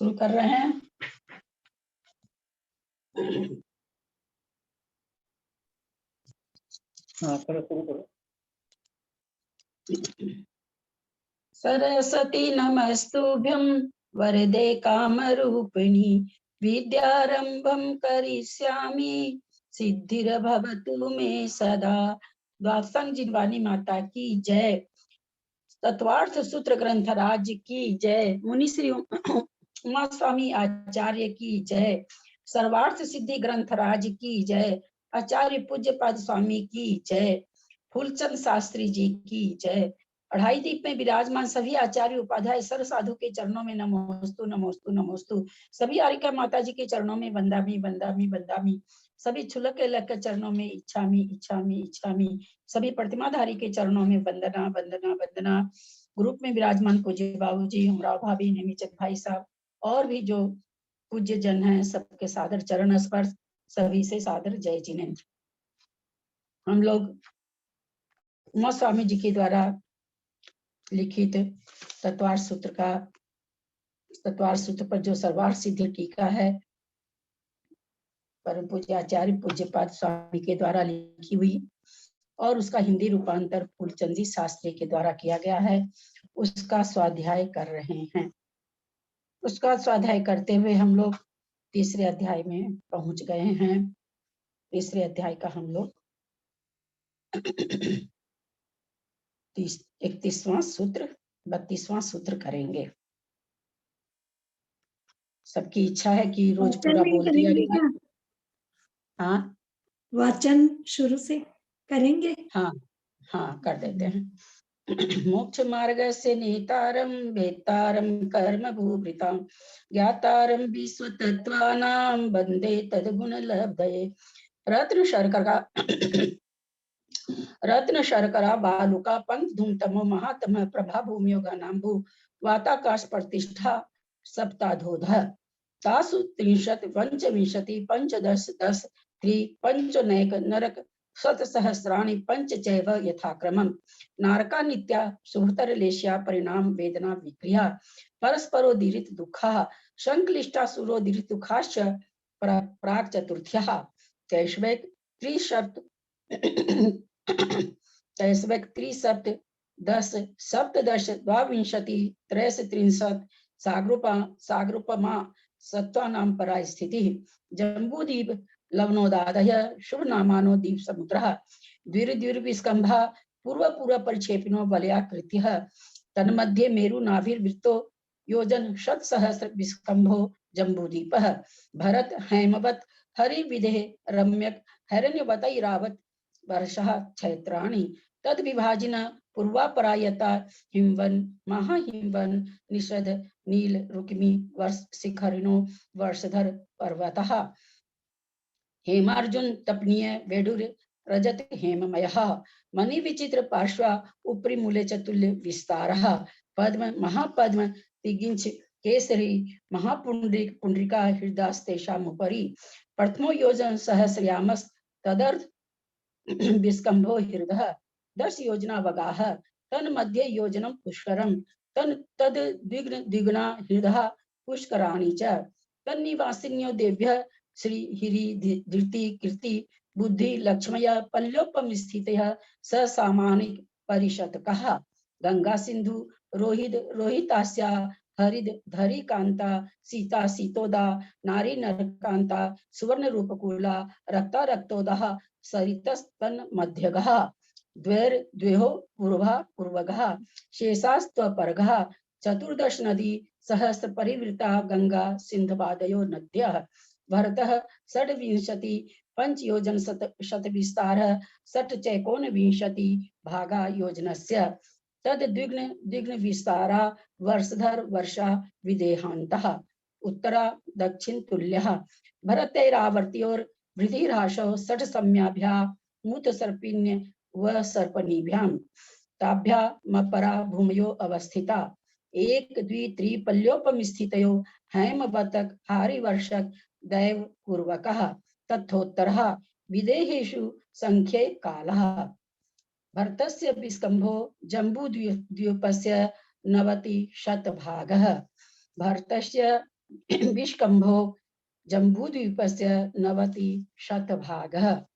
शुरू कर रहे हैं। हाँ करो शुरू करो। सरस्वती नमस्तुभ्यं वरदे कामरूपिणी विद्यारंभं करिष्यामि सिद्धिर्भवतु मे सदा। द्वादशांग जिनवानी माता की जय। तत्वार्थ सूत्र ग्रंथराज की जय। मुनि श्री उमा स्वामी आचार्य की जय। सर्वार्थ सिद्धि ग्रंथराज की जय। आचार्य पूज्य पाद स्वामी की जय। फूलचंद शास्त्री जी की जय। अढ़ाई दीप में विराजमान सभी आचार्य उपाध्याय सर्व साधु के चरणों में नमोस्तु नमोस्तु नमोस्तु। सभी आरिका माता जी के चरणों में वंदामी वंदामी वंदामी। सभी छुलक के चरणों में इच्छामी इच्छामी इच्छामी। सभी प्रतिमाधारी के चरणों में वंदना वंदना वंदना। ग्रुप में विराजमान पूज्य बाबू जी, उमराव भाभी, नेमीचंद भाई साहब और भी जो पूज्य जन हैं, सबके सादर चरण स्पर्श। सभी से सादर जय जिनेन्द्र। हम लोग उमा स्वामी जी के द्वारा लिखित तत्वार्थ सूत्र पर जो सर्वार्थ सिद्धि टीका है, परम पूज्य आचार्य पूज्यपाद स्वामी के द्वारा लिखी हुई और उसका हिंदी रूपांतर फूलचंद जी शास्त्री के द्वारा किया गया है, उसका स्वाध्याय कर रहे हैं। उसका स्वाध्याय करते हुए हम लोग तीसरे अध्याय में पहुंच गए हैं। तीसरे अध्याय का हम लोग 31वां सूत्र 32वां सूत्र करेंगे। सबकी इच्छा है कि रोज पूरा बोल दिया जाए। हाँ वाचन शुरू से करेंगे। हाँ हाँ कर देते हैं। मोक्ष मार्ग से नेतारम वेतारम कर्म भूभृताम ज्ञातारम विश्व तत्वानाम वंदे तद्गुण लब्धये। रत्न शर्करा बालुका पंथ धूमतमो महातम प्रभा भूमियो घनाम्बु वाताकाश प्रतिष्ठा सप्ताधोध तासु 30 पंचविंशति पंचदश 10 पंचनैक नरक शतसहस्राणि पंच चैव यथाक्रमम् नारका नित्या शुभतर लेश्या परिणाम वेदना विक्रिया परस्परोदीरित दुःखः संक्लिष्टा सुरोदीरित दुःखाश्च प्राक् चतुर्थ्यः कैश्वैक त्रिसप्त 10 सप्तदश द्वाविंशति 33 साग्रुपमा सत्त्वानां परा स्थितिः जम्बूदीप लवनोदादय शुभ नामानो दीप समुद्रः द्विर्विस्कंभा पूर्व परिक्षेपिनो बलयाकृत्यः तन्मध्ये मेरु नाभिर्वृत्तो योजन शतसहस्र विस्कंभो जम्बूदीपः भरत हैमवत हरि विदेह रम्यक हिरण्यवतैरावत वर्षः क्षेत्राणि तद विभाजिन पूर्वापरायता हिमवन महाहिमवन निषद नील रुक्मी वर्ष शिखरिणो वर्षधर पर्वतः हेमार्जुन तपनीय वेडुर रजत हेममयः मणि विचित्र पार्श्वा उपरि मूले चतुल्य विस्तारः पद्म महापद्म तिगिंच केसरी महापुंडरिक पुंडरिका हृदयस्तेषामुपरि प्रथमो योजन सहस्रयामस् तदर्थ विस्कंभो हृदय 10 योजना वगाह तन मध्य योजनम पुष्करम तन तद द्विगुणा हृदय पुष्कराणि च तन्निवासिन्यो देभ्य श्री हिरी धृति कीर्ति बुद्धि लक्ष्मय पल्योपम स्थितः स सामानिक परिषत्कः गंगा सिंधु रोहित रोहितास्या हरिद धरी कांता सीता सीतोदा नारी नरकांता सुवर्ण रूपकूला रक्ता रक्तोदः सरितस्तन मध्यगः द्वैर द्वेहो पूर्वा पूर्वगः शेषास्त्वपरगः 14 नदी सहस्र परिवृता गंगा सिंधवादयो नद्यः भरतः 26 पंच योजन शत विस्तारः 60 चैकोन विंशति भागा योजनस्य तद द्विग्न विस्तारा वर्षधर वर्षा विदेहान्तः उत्तरा दक्षिण तुल्यः भरतैरावर्त्योर वृद्धिराशौ 60 सम्याभ्या मूत सर्पिण्य व सर्पणीभ्यां ताभ्या मपरा भूमयो अवस्थिता 1 2 3 पल्योपम स्थितयो हैमवतक हारिवर्षक दैव पूर्वकः तथोत्तरः विदेहेषु संख्ये कालः भरतस्य विस्कंभो जम्बूद्वीपस्य 90 शतभागः भरतस्य विष्कम्भो जम्बूद्वीपस्य 90%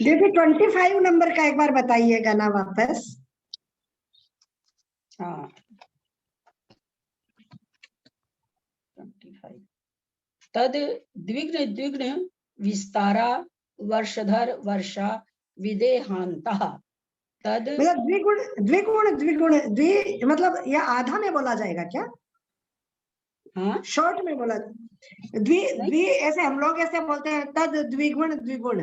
दीदी 25 नंबर का एक बार बताइएगा ना वापस। हाँ 25 तद द्विग्न द्विग्न विस्तारा वर्षधर वर्षा विदेहांतः तद मतलब द्विगुण द्विगुण द्विगुण द्वि मतलब यह आधा में बोला जाएगा क्या? हाँ शॉर्ट में बोला द्वि द्वि ऐसे हम लोग ऐसे बोलते हैं तद द्विगुण द्विगुण।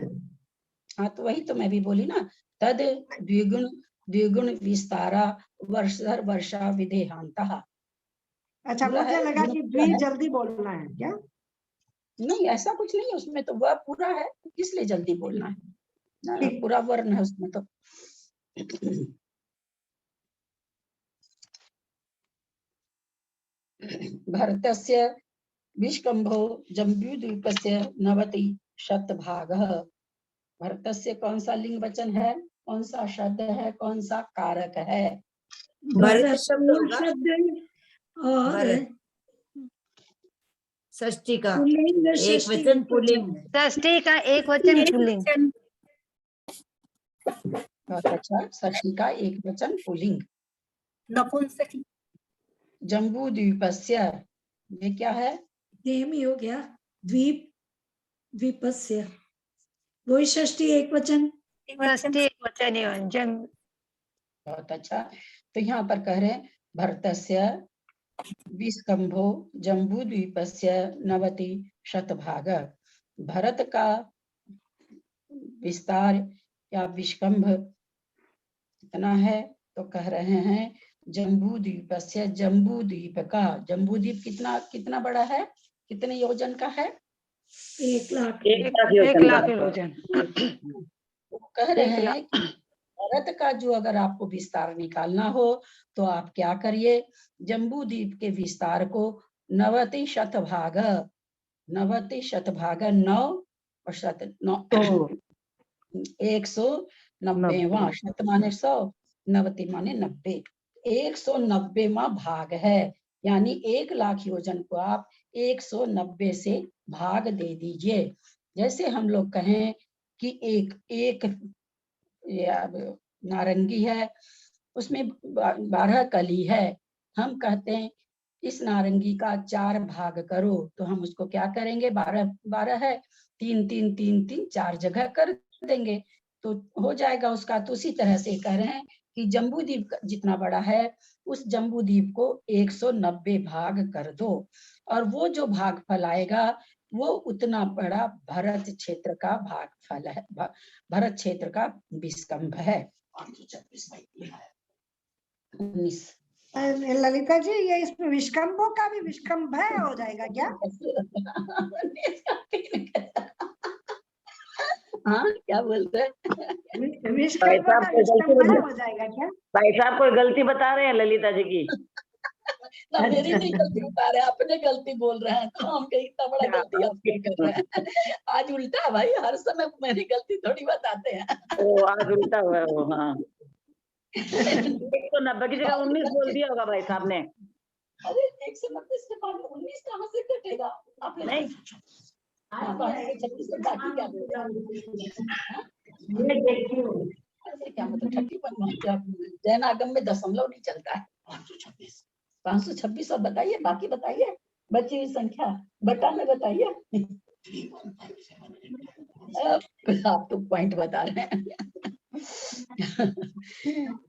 हाँ तो वही तो मैं भी बोली ना, तद द्विगुण द्विगुण विस्तारा वर्षधर वर्षा विदेहांतः। अच्छा पूरा है, मुझे लगा गुण कि पूरा द्वि है। जल्दी बोलना है क्या? नहीं ऐसा कुछ नहीं है उसमें, तो वह पूरा है, इसलिए जल्दी बोलना है ना, ठीक। पूरा वर्ण है उसमें तो। भरतस्य विष्कम्भो जम्बूद्वीपस्य 90% भरतस्य कौन सा लिंग वचन है, कौन सा शब्द है, कौन सा कारक है? भरत शब्द मूल होगा, शब्द और भरत षष्ठी का पुल्लिंग एक षष्ठी वचन पुल्लिंग है। षष्ठी का एक वचन पुल्लिंग। बहुत अच्छा, षष्ठी का एक वचन पुल्लिंग। नपुंसक जम्बू द्वीपस्य, ये क्या है? सेम ही हो गया, द्वीप द्वीपस्य वही षष्ठी एक वचन। षष्ठी एक वचन एवं जम। बहुत अच्छा, तो यहाँ पर कह रहे हैं भरतस्य विष्कम्भो जम्बू द्वीपस्य 90% भरत का विस्तार या विष्कम्भ कितना है, तो कह रहे हैं जम्बू द्वीपस्य, जम्बू द्वीप का, जम्बू द्वीप कितना कितना बड़ा है, कितने योजन का है? 1 लाख 1 लाख योजन। वो कह रहे 1 हैं लाख। कि भारत का जो अगर आपको विस्तार निकालना हो तो आप क्या करिए, जम्बू द्वीप के विस्तार को 90% 90% 9 और शत 190वां, शत माने 100, 90 माने 90, 190वां भाग है, यानी 1 लाख योजन को आप 190 से भाग दे दीजिए। जैसे हम लोग कहें कि एक नारंगी है, उसमें 12 कली है, हम कहते हैं इस नारंगी का 4 भाग करो, तो हम उसको क्या करेंगे, 12 है, 3 3 3 3 4 जगह कर देंगे तो हो जाएगा उसका। तो उसी तरह से कह रहे हैं कि जम्बू द्वीप जितना बड़ा है उस जम्बू द्वीप को 190 भाग कर दो, और वो जो भागफल आएगा वो उतना बड़ा भरत क्षेत्र का भागफल है, भरत क्षेत्र का विष्कम्भ है। 19 ललिता जी ये इसमें विष्कम्भों का भी विष्कम्भ हो जाएगा क्या? हाँ क्या बोल रहे हैं? विष्कम्भों का विष्कम्भ हो जाएगा क्या? भाई साहब कोई गलती बता रहे हैं ललिता जी की। ना मेरी नहीं गलती बता रहे, अपने गलती बोल रहे हैं, तो हम कहीं इतना बड़ा गलती आप क्यों कर रहे हैं? आज उल्टा है भाई, हर समय मेरी गलती थोड़ी बताते हैं। वो आज उल्टा हुआ है वो। हाँ 190 की जगह 19 बोल दिया होगा भाई साहब ने। अरे 190 से बाद 19 कहाँ से कटेगा? आप नहीं 26 से बाकी क्या बोल ऐसे क्या मतलब 31 क्या जैन आगम में दशमलव नहीं चलता है। 526 और बताइए, बाकी बताइए, बची हुई संख्या बटा में बताइए। आप तो पॉइंट बता रहे हैं।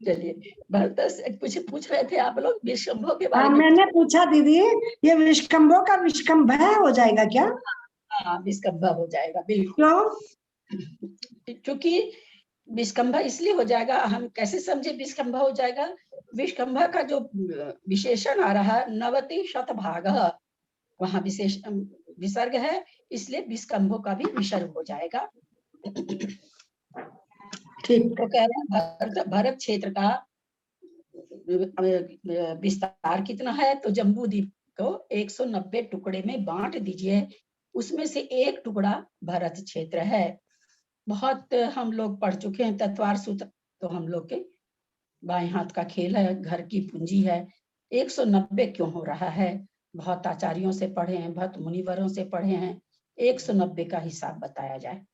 चलिए भरत से कुछ पूछ रहे थे आप लोग विष्कम्भों के बारे हाँ में। मैंने पूछा दीदी ये विष्कम्भों का विष्कम्भ हो जाएगा क्या? हाँ विष्कम्भ हो जाएगा बिल्कुल, क्यों? क्योंकि विष्कम्भ इसलिए हो जाएगा, हम कैसे समझे विष्कम्भ हो जाएगा, विष्कम्भ का जो विशेषण आ रहा है 90% वहां विशेष विसर्ग है, इसलिए विष्कम्भों का भी विसर्ग हो जाएगा। ठीक। तो कह रहे हैं भरत क्षेत्र का विस्तार कितना है, तो जम्बू द्वीप को 190 टुकड़े में बांट दीजिए, उसमें से एक टुकड़ा भरत क्षेत्र है। बहुत हम लोग पढ़ चुके हैं तत्वार सूत्र, तो हम लोग के बाएं हाथ का खेल है, घर की पूंजी है। 190 क्यों हो रहा है? बहुत आचार्यों से पढ़े हैं, बहुत मुनिवरों से पढ़े हैं, 190 का हिसाब बताया जाए।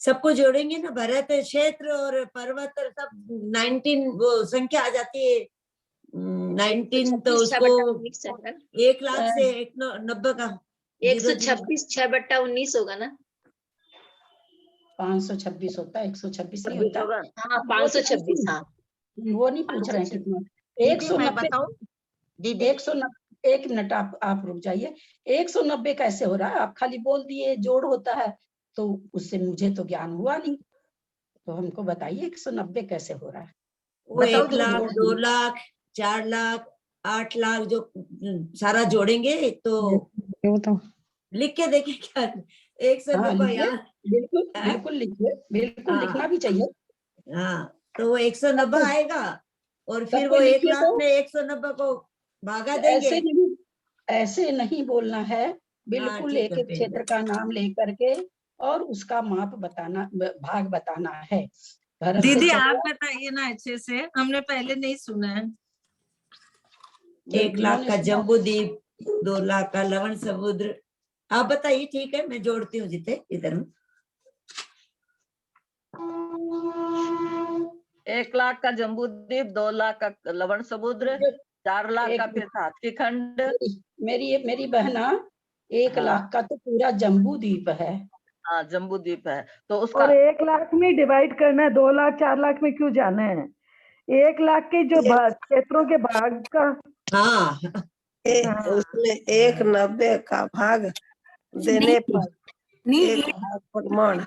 सबको जोड़ेंगे ना, भरत क्षेत्र और पर्वत और सब 19 वो संख्या आ जाती है 19, तो उसको 1,00,000 से 190 का 126 6/19 होगा ना? 526 होता है, 126 नहीं 26 होता। होगा। हाँ 526, हाँ। वो नहीं पूछ रहे हैं कितना। दीदी मैं 190 बताऊं दीदी 190 एक मिनट आप रुक जाइए। 190 कैसे हो रहा है? आप खाली बोल दिए जोड़ होता है, तो उससे मुझे तो ज्ञान हुआ नहीं, तो हमको बताइए 190 कैसे हो रहा है? वो 1,00,000 2,00,000 4,00,000 8,00,000 जो सारा जोड़ेंगे तो लिख के देखे क्या 190 हाँ, लिखिए, यार। बिल्कुल बिल्कुल लिखिए, बिल्कुल हाँ। लिखना भी चाहिए। हाँ, तो वो 190 आएगा और फिर सबको वो लिखिए 1,00,000 तो। में 190 को भागा देंगे। ऐसे नहीं बोलना है, हाँ, बिल्कुल ठीक एक है एक फिर। क्षेत्र का नाम लेकर के और उसका माप बताना, भाग बताना है। भरत से दीदी चलो, आप बताइए ना अच्छे से, हमने पहले नहीं सुना है। 1,00,000 का सुना। जम्बू द्वीप, 2,00,000 का लवण समुद्र। आप बताइए, ठीक है मैं जोड़ती हूँ जिते इधर में। 1,00,000 का जम्बू द्वीप, 2,00,000 का लवण समुद्र, 4,00,000 का फिर सातकी खंड। मेरी बहना 1,00,000 का तो पूरा जम्बू द्वीप है। हाँ जम्बू द्वीप है, तो उसका और 1,00,000 में डिवाइड करना है, 2,00,000 4,00,000 में क्यों जाना है? 1,00,000 के जो क्षेत्रों के भाग का। हाँ उसमें 190 का भाग देने पर एक भाग प्रमाण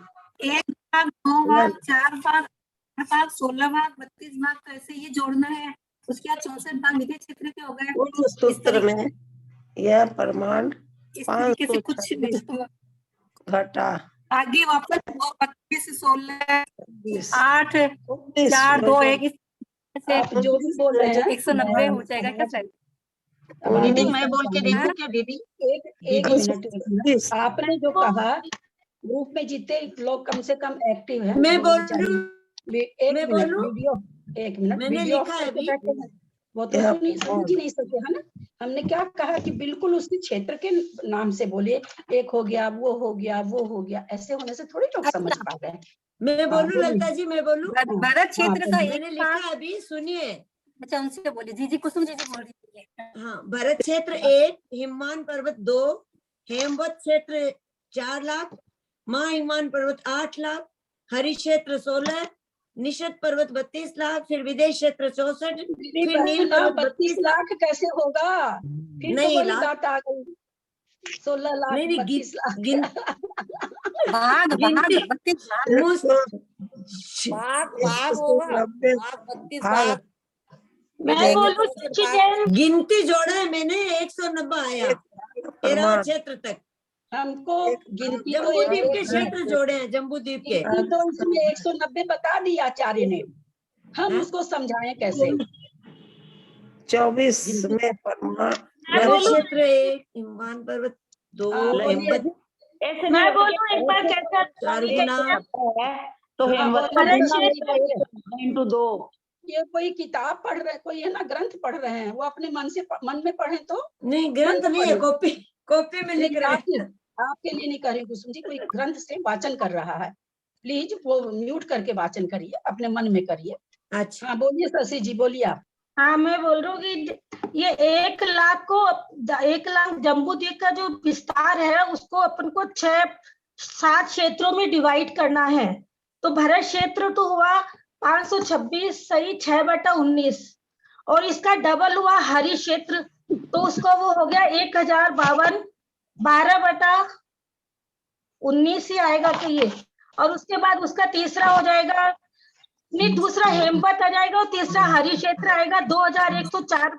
1 भाग 2 भाग 4 भाग 8 भाग 16 भाग 32 भाग, तो ऐसे ये जोड़ना है। उसके बाद 64 भाग निधि क्षेत्र के हो गए। उस सूत्र में यह प्रमाण इस तरीके से कुछ 526 घटा आगे वापस 32 16 20 8 19 4 2 1 आप जो भी बोल रहे हैं 190 हो जाएगा क्या सर? अब दीदी आप मैं बोल के देखूं क्या दीदी? एक मिनट। आपने जो कहा, ग्रुप में जितने लोग कम से कम एक्टिव हैं, मैं बोलना बोल चाहिए। एक मैं मिनट बोलूं? वीडियो, एक मिनट मैंने वीडियो लिखा है करके अभी। बैठे हैं, वो तो समझ ही नहीं सके है ना। हमने क्या कहा कि बिल्कुल उसी क्षेत्र के नाम से बोलिए, एक हो गया, वो हो गया, वो हो गया, ऐसे होने से थोड़ी लोग समझ पा रहे हैं। मैं बोलूं बोलिए। ललिता जी, मैं बोलूं? भरत क्षेत्र का मैंने लिखा है अभी, सुनिए। अच्छा उनसे बोलिए, जीजी कुसुम जीजी बोल रही है। हाँ, भरत क्षेत्र 1, हिममान पर्वत 2, हेमवत क्षेत्र 4,00,000, माँ हिममान पर्वत 8,00,000, हरि क्षेत्र 16, निषद पर्वत 32,00,000, फिर विदेश क्षेत्र 64, फिर नील पर्वत 32 लाख कैसे होगा? फिर तो नहीं, बड़ी लाख बात आ गई। 16 लाख नहीं 32 लाख भाग गिनती भाग 32 भाग होगा, भाग 32 भाग। मैं बोलूं गिनती जोड़ा है मैंने, 190 आया 13 क्षेत्र तक। हमको गिनती तो जम्बू द्वीप के एक क्षेत्र जोड़े हैं, जम्बू द्वीप के। गिनती तो इसमें 190 बता दी आचार्य ने, हम हाँ? उसको समझाएं कैसे? 24 में प्रमाण भरत क्षेत्र 1, हिमवान पर्वत 2, हेमवत ऐसे मैं नहीं बोलूं एक बार होता। कैसा 4 गुना। है तो हाँ, हेमवत बोलिए। 2। ये कोई किताब पढ़ रहे, कोई है ना ग्रंथ पढ़ रहे हैं, वो अपने मन में पढ़े तो। नहीं, ग्रंथ मन नहीं है, पढ़े। कॉपी में लिख नहीं, रहे हैं। आपके लिए नहीं कर रही कुसुम जी, कोई ग्रंथ से वाचन कर रहा है, प्लीज वो म्यूट करके वाचन करिए, अपने मन में करिए। अच्छा, हाँ बोलिए शशि जी, बोलिए आप। हाँ मैं बोल रहा हूँ कि ये 1,00,000 को 1,00,000 जम्बू द्वीप का जो विस्तार है उसको अपन को 6-7 क्षेत्रों में डिवाइड करना है। तो भरत क्षेत्र तो हुआ 526 सही 6/19, और इसका डबल हुआ हरि क्षेत्र, तो उसको वो हो गया 1,052 12/19 ही आएगा तो ये। और उसके बाद उसका तीसरा हो जाएगा, नहीं दूसरा हेमवत आ जाएगा और तीसरा हरि क्षेत्र आएगा 2,104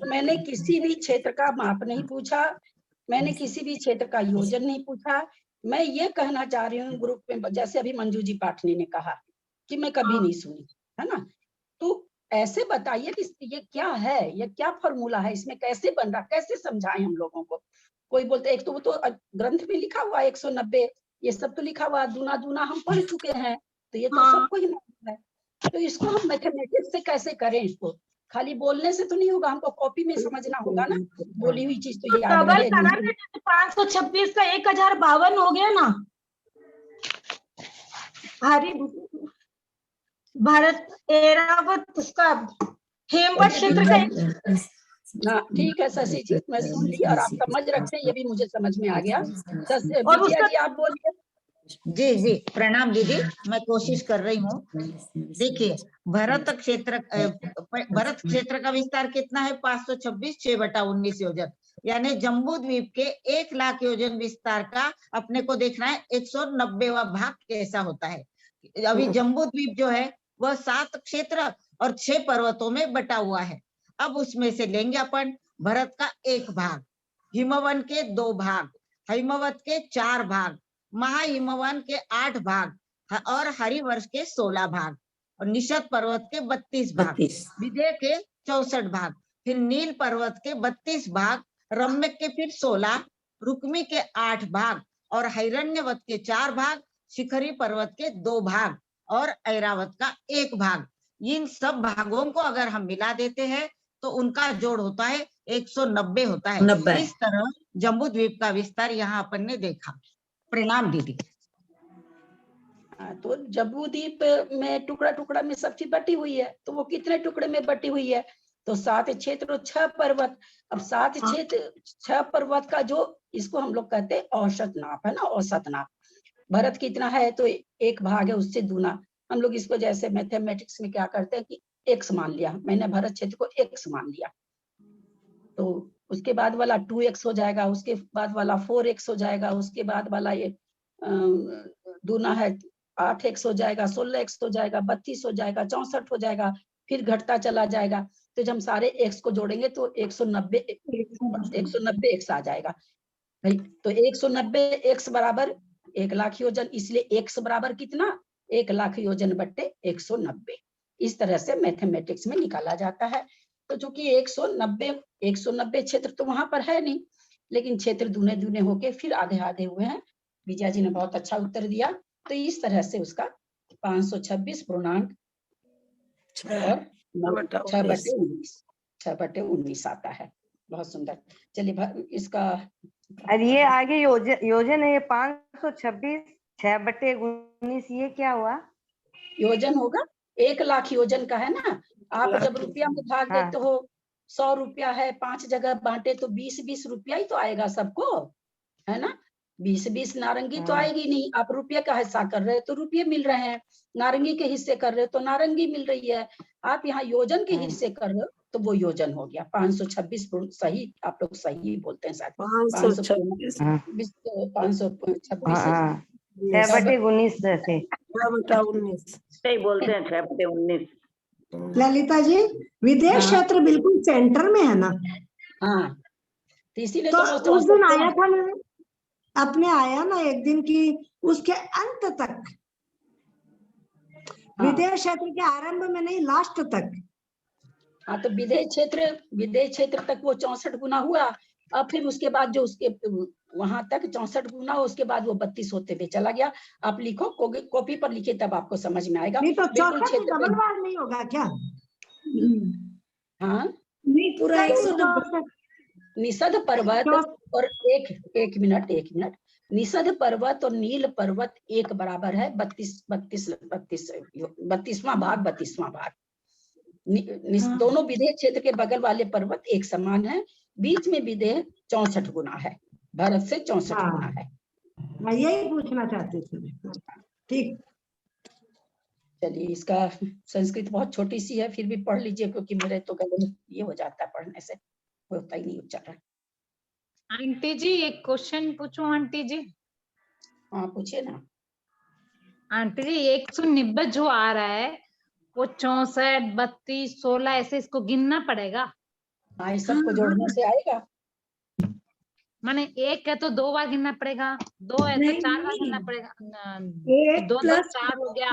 मैंने किसी भी क्षेत्र का माप नहीं पूछा, मैंने किसी भी क्षेत्र का योजन नहीं पूछा। मैं ये कहना चाह रही हूँ ग्रुप में, जैसे अभी मंजू जी पाठनी ने कहा कि मैं कभी नहीं सुनी, है ना, तो ऐसे बताइए कि ये क्या है, ये क्या फॉर्मूला है, इसमें कैसे बन रहा, कैसे समझाएं हम लोगों को। कोई बोलते एक तो वो तो ग्रंथ में लिखा हुआ 190, ये सब तो लिखा हुआ दूना दूना हम पढ़ चुके हैं, तो ये तो हाँ। सबको ही मालूम है। तो इसको हम मैथमेटिक्स से कैसे करें? इसको खाली बोलने से तो नहीं होगा, हमको कॉपी में समझना होगा ना, बोली हुई चीज तो याद डबल रहे। करा के 526 का 1052 हो गया ना। हरी भारत एरावत उसका हेमवत क्षेत्र का हाँ ठीक है शशि जी, मैं सुन ली और आप समझ रखते हैं, ये भी मुझे समझ में आ गया। और विजया उसका जी आप बोलिए। जी जी प्रणाम दीदी, मैं कोशिश कर रही हूँ। देखिए भरत क्षेत्र का विस्तार कितना है? 526 6/19 योजन, यानी जम्बू द्वीप के 1 लाख योजन विस्तार का अपने को देखना है 190वां भाग कैसा होता है। अभी जम्बू द्वीप जो है वह 7 क्षेत्र और 6 पर्वतों में बटा हुआ है। अब उसमें से लेंगे अपन भरत का 1 भाग, हिमवन के 2 भाग, हिमवत के 4 भाग, महाहिमवन के 8 भाग और हरिवर्ष के 16 भाग और निषद पर्वत के 32 भाग, विंध्य के 64 भाग, फिर नील पर्वत के 32 भाग, रम्यक के फिर 16, रुक्मी के 8 भाग और हिरण्यवत के 4 भाग, शिखरी पर्वत के 2 भाग और ऐरावत का 1 भाग। इन सब भागों को अगर हम मिला देते हैं तो उनका जोड़ होता है 190 होता है। 90। इस तरह जम्बू द्वीप का विस्तार यहाँ अपन ने देखा। प्रणाम दीदी। तो जम्बू द्वीप में टुकड़ा टुकड़ा में सब चीज बटी हुई है, तो वो कितने टुकड़े में बटी हुई है? तो 7 क्षेत्र और 6 पर्वत। अब 7 क्षेत्र 6 पर्वत का जो इसको हम लोग कहते हैं औसत नाप है ना, औसत नाप। भरत कितना है तो 1 भाग है, उससे दूना। हम लोग इसको जैसे मैथमेटिक्स में क्या करते हैं कि x मान लिया, मैंने भरत क्षेत्र को x मान लिया, तो उसके बाद वाला 2x हो जाएगा, उसके बाद वाला 4x हो जाएगा, उसके बाद वाला ये दूना है 8x हो जाएगा, 16x हो जाएगा, 32 हो जाएगा, 64 हो जाएगा, फिर घटता चला जाएगा। तो जब हम सारे x को जोड़ेंगे तो 190 x आ जाएगा भाई। तो 190 x बराबर 1 लाख योजन, इसलिए x बराबर कितना? 1 लाख योजन बट्टे 190। इस तरह से मैथमेटिक्स में निकाला जाता है। तो चूंकि 190 क्षेत्र तो वहां पर है नहीं, लेकिन क्षेत्र दूने दूने होके फिर आधे आधे हुए हैं। विजया जी ने बहुत अच्छा उत्तर दिया। तो इस तरह से उसका 526 पूर्णांक 6/19 आता है। बहुत सुंदर। चलिए इसका और ये आगे योजन है, ये 526 6/19, ये क्या हुआ? योजन होगा 1 लाख योजन का है ना। आप जब रुपया में भाग देते हो, 100 रुपया है, 5 जगह बांटे तो 20-20 रुपया ही तो आएगा सबको, है ना। 20-20 नारंगी तो आएगी नहीं। आप रुपये का हिस्सा कर रहे हो तो रुपये मिल रहे हैं, नारंगी के हिस्से कर रहे हो तो नारंगी मिल रही है। आप यहाँ योजन के हिस्से कर रहे हो तो वो योजन हो गया। 526 सही, आप लोग सही बोलते हैं शायद। 526 6/19 से सही बोलते हैं 6/19। ललिता जी विदेश क्षेत्र बिल्कुल सेंटर में है ना। हाँ तो इसीलिए तो तो उस दिन आया था ना, अपने आया ना एक दिन की उसके अंत तक, विदेश क्षेत्र के आरंभ में नहीं, लास्ट तक। हाँ तो विदेश क्षेत्र तक वो 64 गुना हुआ। अब फिर उसके बाद जो उसके वहां तक 64 गुना हो, उसके बाद वो 32 होते हुए चला गया। आप लिखो, कॉपी पर लिखिए, तब आपको समझ में आएगा। नहीं तो 64 डबल बार नहीं होगा क्या? हाँ नहीं पूरा 190। निषद पर्वत और एक मिनट निषद पर्वत और नील पर्वत एक बराबर है 32वां भाग 32वां भाग। दोनों विदेह क्षेत्र के बगल वाले पर्वत एक समान है, बीच में विदेह 64 गुना है, भरत से 64 गुना है। मैं यही पूछना चाहती थी। ठीक, चलिए इसका संस्कृत बहुत छोटी सी है, फिर भी पढ़ लीजिए, क्योंकि मेरे तो गले में ये हो जाता है पढ़ने से, होता ही नहीं उच्चारण। आंटी जी एक क्वेश्चन पूछूं आंटी जी? हाँ पूछिए ना। आंटी जी 190 जो आ रहा है वो 64 32 16 ऐसे इसको गिनना पड़ेगा? हाँ इस सबको जोड़ने से आएगा। माने 1 है तो 2 बार गिनना पड़ेगा, 2 है तो 4 बार गिनना पड़ेगा, 2 2 4 हो गया।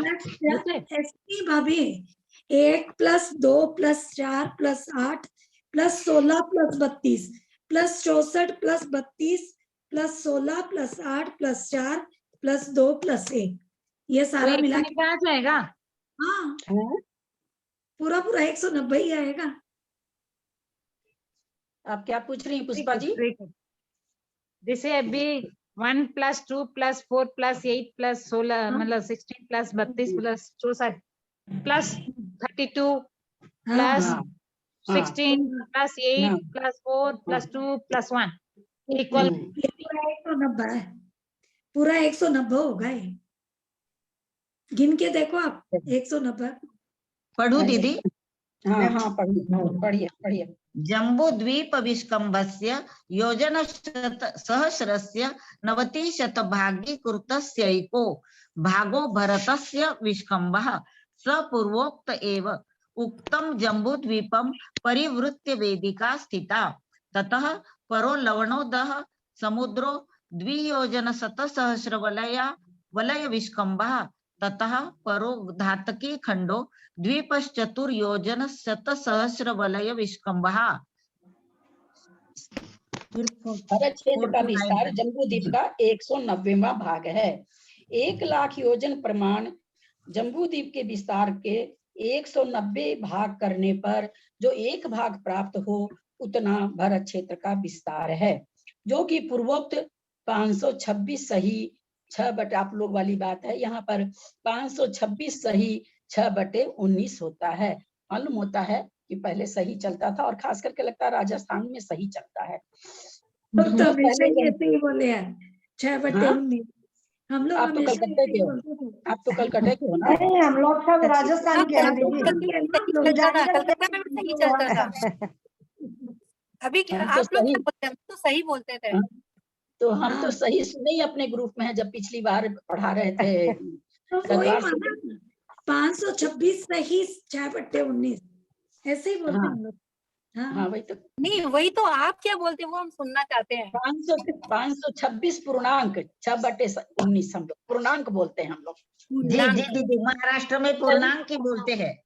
भाभी 1 + 2 + 4 + 8 + 16 + 32 + 64 + 32 plus 16 plus 8 plus 4 plus 2 plus 1, ये तो सारा मिला के 190 आ जाएगा। हाँ पूरा पूरा 190 ही आएगा। आप क्या पूछ रही हैं पुष्पा जी? जैसे अभी 1 + 2 + 4 + 8 + 16 मतलब 16 + 32 + 64 प्लस 32 प्लस हाँ 16 plus 8 plus 4 plus 2 plus 1 equal ये पूरा 190 है, पूरा 190 होगा ये। गिन के देखो आप 190। पढ़ू दीदी? हाँ हाँ पढ़िए पढ़िए। जम्बूद्वीप विष्कम्भस्य योजन सहस्रस्य 90% भागो भरतस्य विष्कम्भः स पूर्वोक्त एव उक्तं जम्बूद्वीपं परिवृत्य वेदिका स्थिता ततः परो लवणोदः समुद्रो वलय विष्कम्भः ततः परो धातकी खंडो द्वीपश्चतुर्योजन वलय विष्कम्भः। भरत क्षेत्र का विस्तार जम्बूद्वीप का 190वां भाग है। 1 लाख योजन प्रमाण जम्बूद्वीप के विस्तार के 190 भाग करने पर जो 1 भाग प्राप्त हो उतना भरत क्षेत्र का विस्तार है, जो कि पूर्वोक्त 526 सही 6 आप लोग वाली बात है। यहाँ पर 526 सही 6/19 होता है। मालूम होता है कि पहले सही चलता था और खास करके लगता है राजस्थान में सही चलता है। तो हमेशा ही ऐसे ही बोले हैं 6/19। हम लोग आप तो हमेशा कलकत्ते के हो, आप तो कलकत्ते के हो ना? नहीं हम लोग सब राजस्थान के हैं दीदी। सही चलता था। अभी क्या हम तो आप लोग सही क्या बोलते हैं? हम तो सही बोलते थे। तो हम तो सही सुने ही अपने ग्रुप में है जब पिछली बार पढ़ा रहे थे। तो वही माना 526 सही 6/19 ऐसे ही बोलते हैं हम लोग। हाँ वही तो नहीं वही तो आप क्या बोलते हैं वो हम सुनना चाहते हैं। 526 पूर्णांक 6/19 हम लोग पूर्णांक बोलते हैं हम लोग। जी जी दीदी, महाराष्ट्र में पूर्णांक ही बोलते हैं।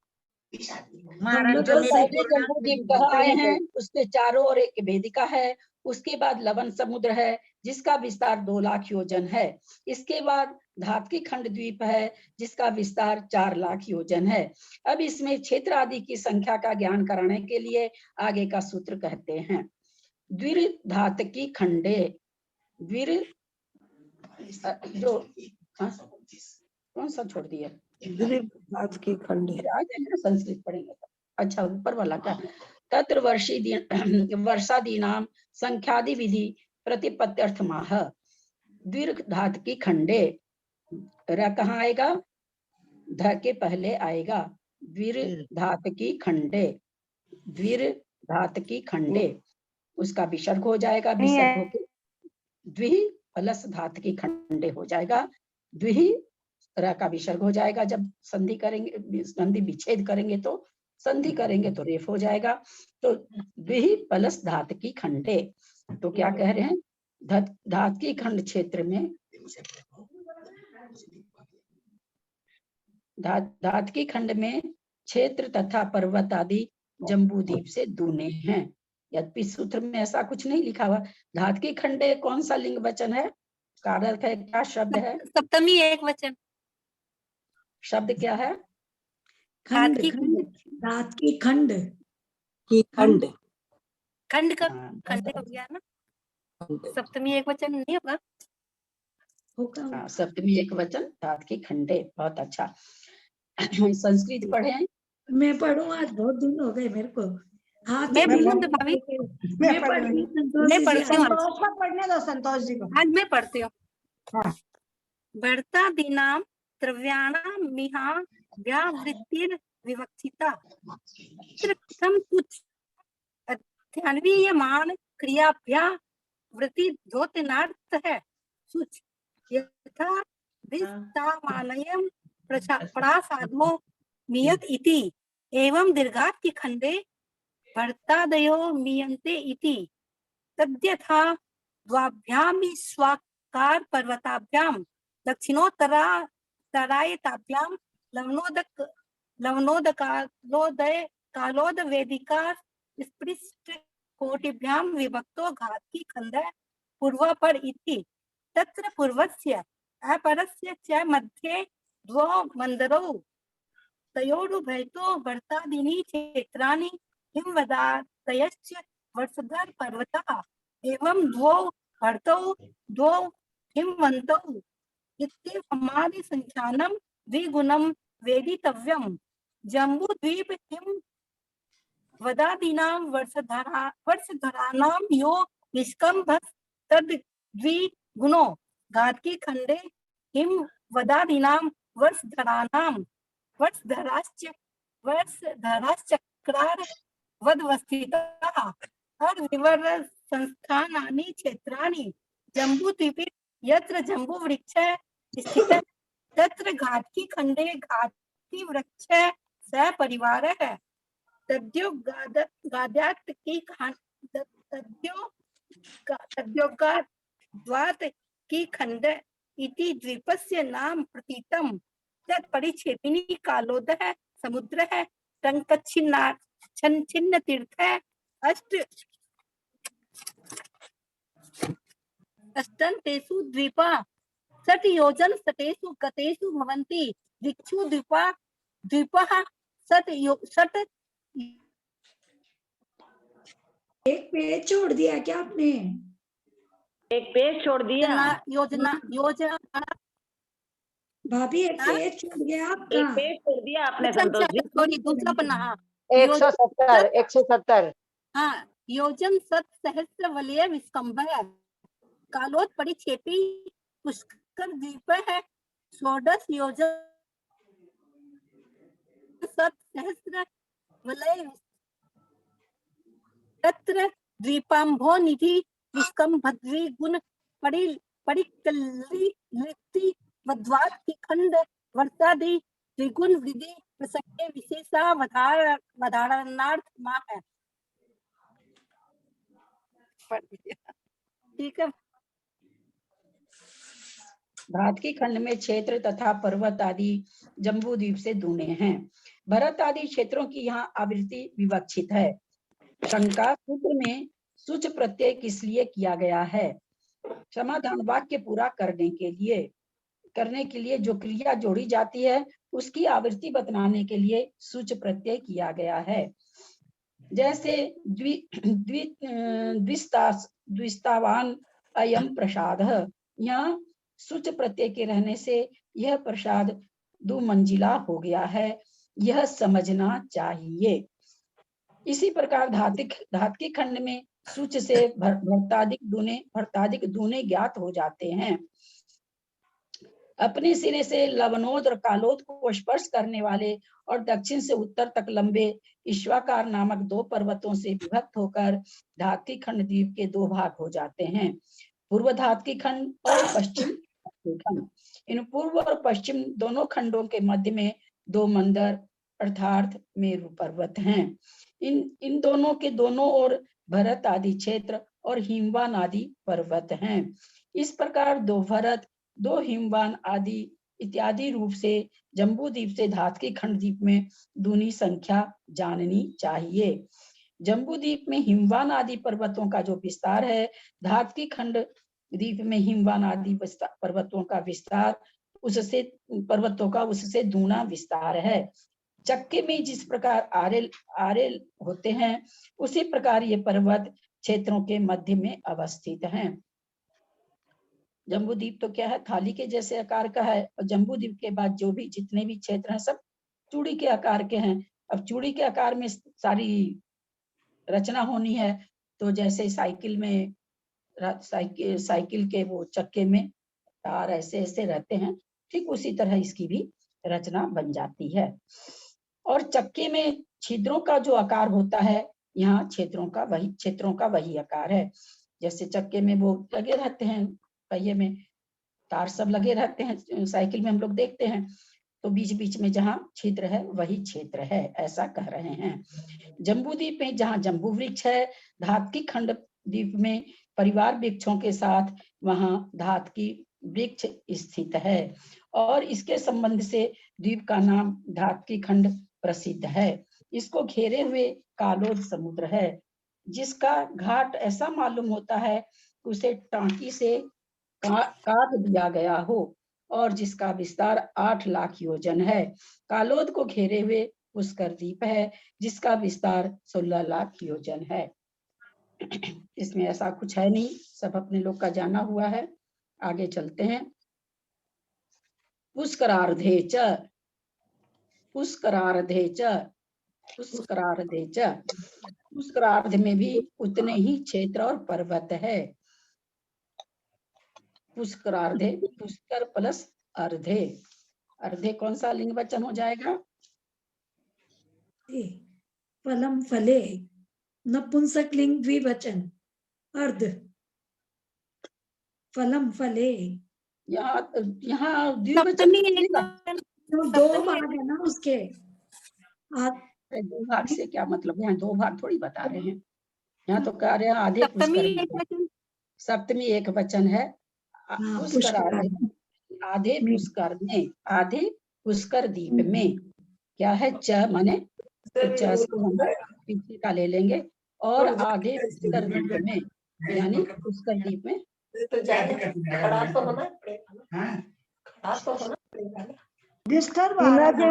महाराष्ट्र जो में पहले भी पूर्णांक जम्बूद्वीप कहाँ आए हैं उसके चारों ओर एक वेदिका है, उसके बाद लवण समुद्र है जिसका विस्तार 2 लाख योजन है। इसके बाद धातकी खंड द्वीप है जिसका विस्तार 4 लाख योजन है। अब इसमें क्षेत्र आदि की संख्या का ज्ञान कराने के लिए आगे का सूत्र कहते हैं। द्विर धातकी खंडे द्विर जो कौन सा छोड़ दिया? धातकी खंडे संस्कृत पढ़ेंगे तो। अच्छा ऊपर वाला क्या? तत्र वर्षादीनाम संख्यादि विधि प्रतिपत्त्यर्थमाह द्विर धातकी खंडे। र कहाँ आएगा? ध के पहले आएगा। द्विर धातकी खंडे, द्विर धातकी खंडे उसका विसर्ग हो जाएगा। विसर्ग होकर द्वि प्लस धातकी खंडे हो जाएगा। द्वि र का विसर्ग हो जाएगा। जब संधि करेंगे, संधि विच्छेद करेंगे तो संधि करेंगे तो रेफ हो जाएगा। तो द्वि प्लस धातकी खंडे। तो क्या कह रहे हैं? धातकी खंड क्षेत्र में धातकी खंड में क्षेत्र तथा पर्वत आदि जम्बूद्वीप से दूने हैं। यद्यपि सूत्र में ऐसा कुछ नहीं लिखा हुआ। धातकी खंडे कौन सा लिंग वचन है? का अर्थ है, क्या शब्द है? सप्तमी एक वचन। शब्द क्या है? खंड धातकी खंड खंड खंड का खंड हो गया ना। सप्तमी एक वचन नहीं होगा? हाँ सप्तमी एक वचन धातकी खंडे। बहुत अच्छा। संस्कृत पढ़े? मैं पढ़ूं, आज बहुत दिन हो गए मेरे को। हाँ मैं पढ़ूं तो भाभी मैं पढ़ती हूँ। पढ़ने दो संतोष जी को। आज मैं पढ़ती हूँ। बढ़ता दिनाम द्रव्याणाम मिहा व्यावृत्तिर विवक्षिता कथम कुछ अध्ययनवीयमान क्रियाभ्या वृत्ति द्योतनार्थ है सुच यथा विस्तामानयम प्रासादो मियत इति एवं दीर्घात की खंडे भर्तादयो मीयन्ते इति तद्यथा द्वाभ्याम स्वाकार पर्वताभ्याम दक्षिणोत्तरायताभ्याम लवणोदकालोदय कालोद वेदिका स्पृष्ट कोटिभ्याम विभक्तो घातकी खंड पूर्वापर इति तत्र पूर्वस्य अपरस्य च मध्ये द्वौ मन्दरौ तयोरुभयतो वर्तादीनि क्षेत्राणि हिमवदातयश्च वर्षधर पर्वतः एवं द्वौ भर्तौ द्वौ हिमवन्तौ इत्येवमादि संख्यानं द्विगुणं वेदितव्यम्। जम्बूद्वीप हिमवदादीनां वर्षधराणां यो निष्कम्भः तद् द्विगुणो घातकी खंडे हिमवदादीनां वर्षधराश्चक्रार वदवस्थितः अर्धविवर संस्थानानि क्षेत्राणि जम्बूद्वीपे यत्र जम्बूवृक्षः स्थितः तत्र घातकी खंडे घातकी वृक्षः सह परिवारः तद्योगाद्वात् की खंड इति द्वीपस्य नाम प्रतीतम् तत् परिक्षेपिणी कालोदः समुद्रः टंकच्छिन्न तीर्थः अष्टन्तेषु द्वीपा षट् योजन सटेषु गतेषु भवन्ति दिक्षु द्वीपः षट् एक पेज छोड़ दिया क्या आपने? एक पेज छोड़ दिया। योजना भाभी एक पेज छोड़ गया आपका। एक पेज छोड़ दिया आपने संतोष जी। थोड़ी दूसरा पन्ना। 170 हाँ योजन सत सहस्र वलय विस्कंभ है कालोद परिक्षेपी पुष्कर द्वीप है 16 योजन सत सहस्र वलय तत्र द्वीपांभो निधि विस्कंभद्वी गुण परिकल्ली नृत्ति वद्वात की खंड वर्तादि द्विगुण वृद्धि प्रसंगे विशेषा वधारणार्थ मा है। ठीक है। घातकी खंड में क्षेत्र तथा पर्वत आदि जम्बूद्वीप से दूने हैं। भरत आदि क्षेत्रों की यहाँ आवृत्ति विवक्षित है। शंका सूत्र में सुच प्रत्यय किस लिए किया गया है? समाधान वाक्य पूरा करने के लिए जो क्रिया जोड़ी जाती है उसकी आवृत्ति बतलाने के लिए सुच प्रत्यय किया गया है। जैसे द्विस्तावान अयम प्रसाद, यहाँ सुच प्रत्यय के रहने से यह प्रसाद 2 मंजिला हो गया है, यह समझना चाहिए। इसी प्रकार धातकी खंड में सुच से भर्तादिक दूने ज्ञात हो जाते हैं। अपने सिरे से लवनोद और कालोद को स्पर्श करने वाले और दक्षिण से उत्तर तक लंबे ईश्वाकार नामक 2 पर्वतों से विभक्त होकर धातकी खंड द्वीप के 2 भाग हो जाते हैं, पूर्व धातकी खंड और पश्चिम धातकी खंड। इन पूर्व और पश्चिम दोनों खंडों के मध्य में 2 मंदर अर्थात मेरु पर्वत हैं। इन दोनों के दोनों ओर भरत आदि क्षेत्र और हिमवान आदि पर्वत हैं। इस प्रकार 2 भरत 2 हिमवान आदि इत्यादि रूप से जम्बूद्वीप से धातकी खंड द्वीप में दूनी संख्या जाननी चाहिए। जम्बूद्वीप में हिमवान आदि पर्वतों का जो विस्तार है, धातकी खंड द्वीप में हिमवान आदि पर्वतों का विस्तार उससे दूना विस्तार है। चक्के में जिस प्रकार आरेल होते हैं उसी प्रकार ये पर्वत क्षेत्रों के मध्य में अवस्थित हैं। जम्बूद्वीप तो क्या है, थाली के जैसे आकार का है, और जम्बूद्वीप के बाद जो भी जितने भी क्षेत्र हैं सब चूड़ी के आकार के हैं। अब चूड़ी के आकार में सारी रचना होनी है, तो जैसे साइकिल के वो चक्के में तार ऐसे ऐसे रहते हैं, ठीक उसी तरह इसकी भी रचना बन जाती है। और चक्के में छिद्रों का जो आकार होता है, यहाँ क्षेत्रों का वही आकार है। जैसे चक्के में वो लगे रहते हैं, पहिए में तार सब लगे रहते हैं, साइकिल में हम लोग देखते हैं, तो बीच बीच में जहाँ छिद्र है वही क्षेत्र है, ऐसा कह रहे हैं। जम्बूद्वीप में जहाँ जम्बू वृक्ष है, धातकी खंड द्वीप में परिवार वृक्षों के साथ वहाँ धातकी वृक्ष स्थित है, और इसके संबंध से द्वीप का नाम धातकी खंड प्रसिद्ध है। इसको घेरे हुए कालोद समुद्र है, जिसका घाट ऐसा मालूम होता है उसे टांकी से काट दिया गया हो और जिसका विस्तार 8 लाख योजन है। कालोद को घेरे हुए पुष्कर द्वीप है जिसका विस्तार 16 लाख योजन है। इसमें ऐसा कुछ है नहीं, सब अपने लोग का जाना हुआ है। आगे चलते हैं। पुष्करार्धे च, पुष्करार्धे च, पुष्करार्धे च, पुष्करार्ध में भी उतने ही क्षेत्र और पर्वत है। पुष्करार्धे, पुष्कर प्लस अर्धे, अर्धे कौन सा लिंग वचन हो जाएगा? फलम फले, नपुंसक लिंग द्विवचन, अर्ध। फलम फले, यहाँ द्विवचन दो भाग है ना उसके। दो भाग से क्या मतलब? यहाँ दो भाग थोड़ी बता रहे हैं, यहाँ तो कह रहे हैं आधे पुष्कर, सप्तमी एक वचन है। पुष्कर आधे पुष्कर में, आधे पुष्कर द्वीप में क्या है? च माने तो च से हम पीछे का ले लेंगे और आधे पुष्कर द्वीप में, यानी पुष्कर द्वीप में डिस्टर्ब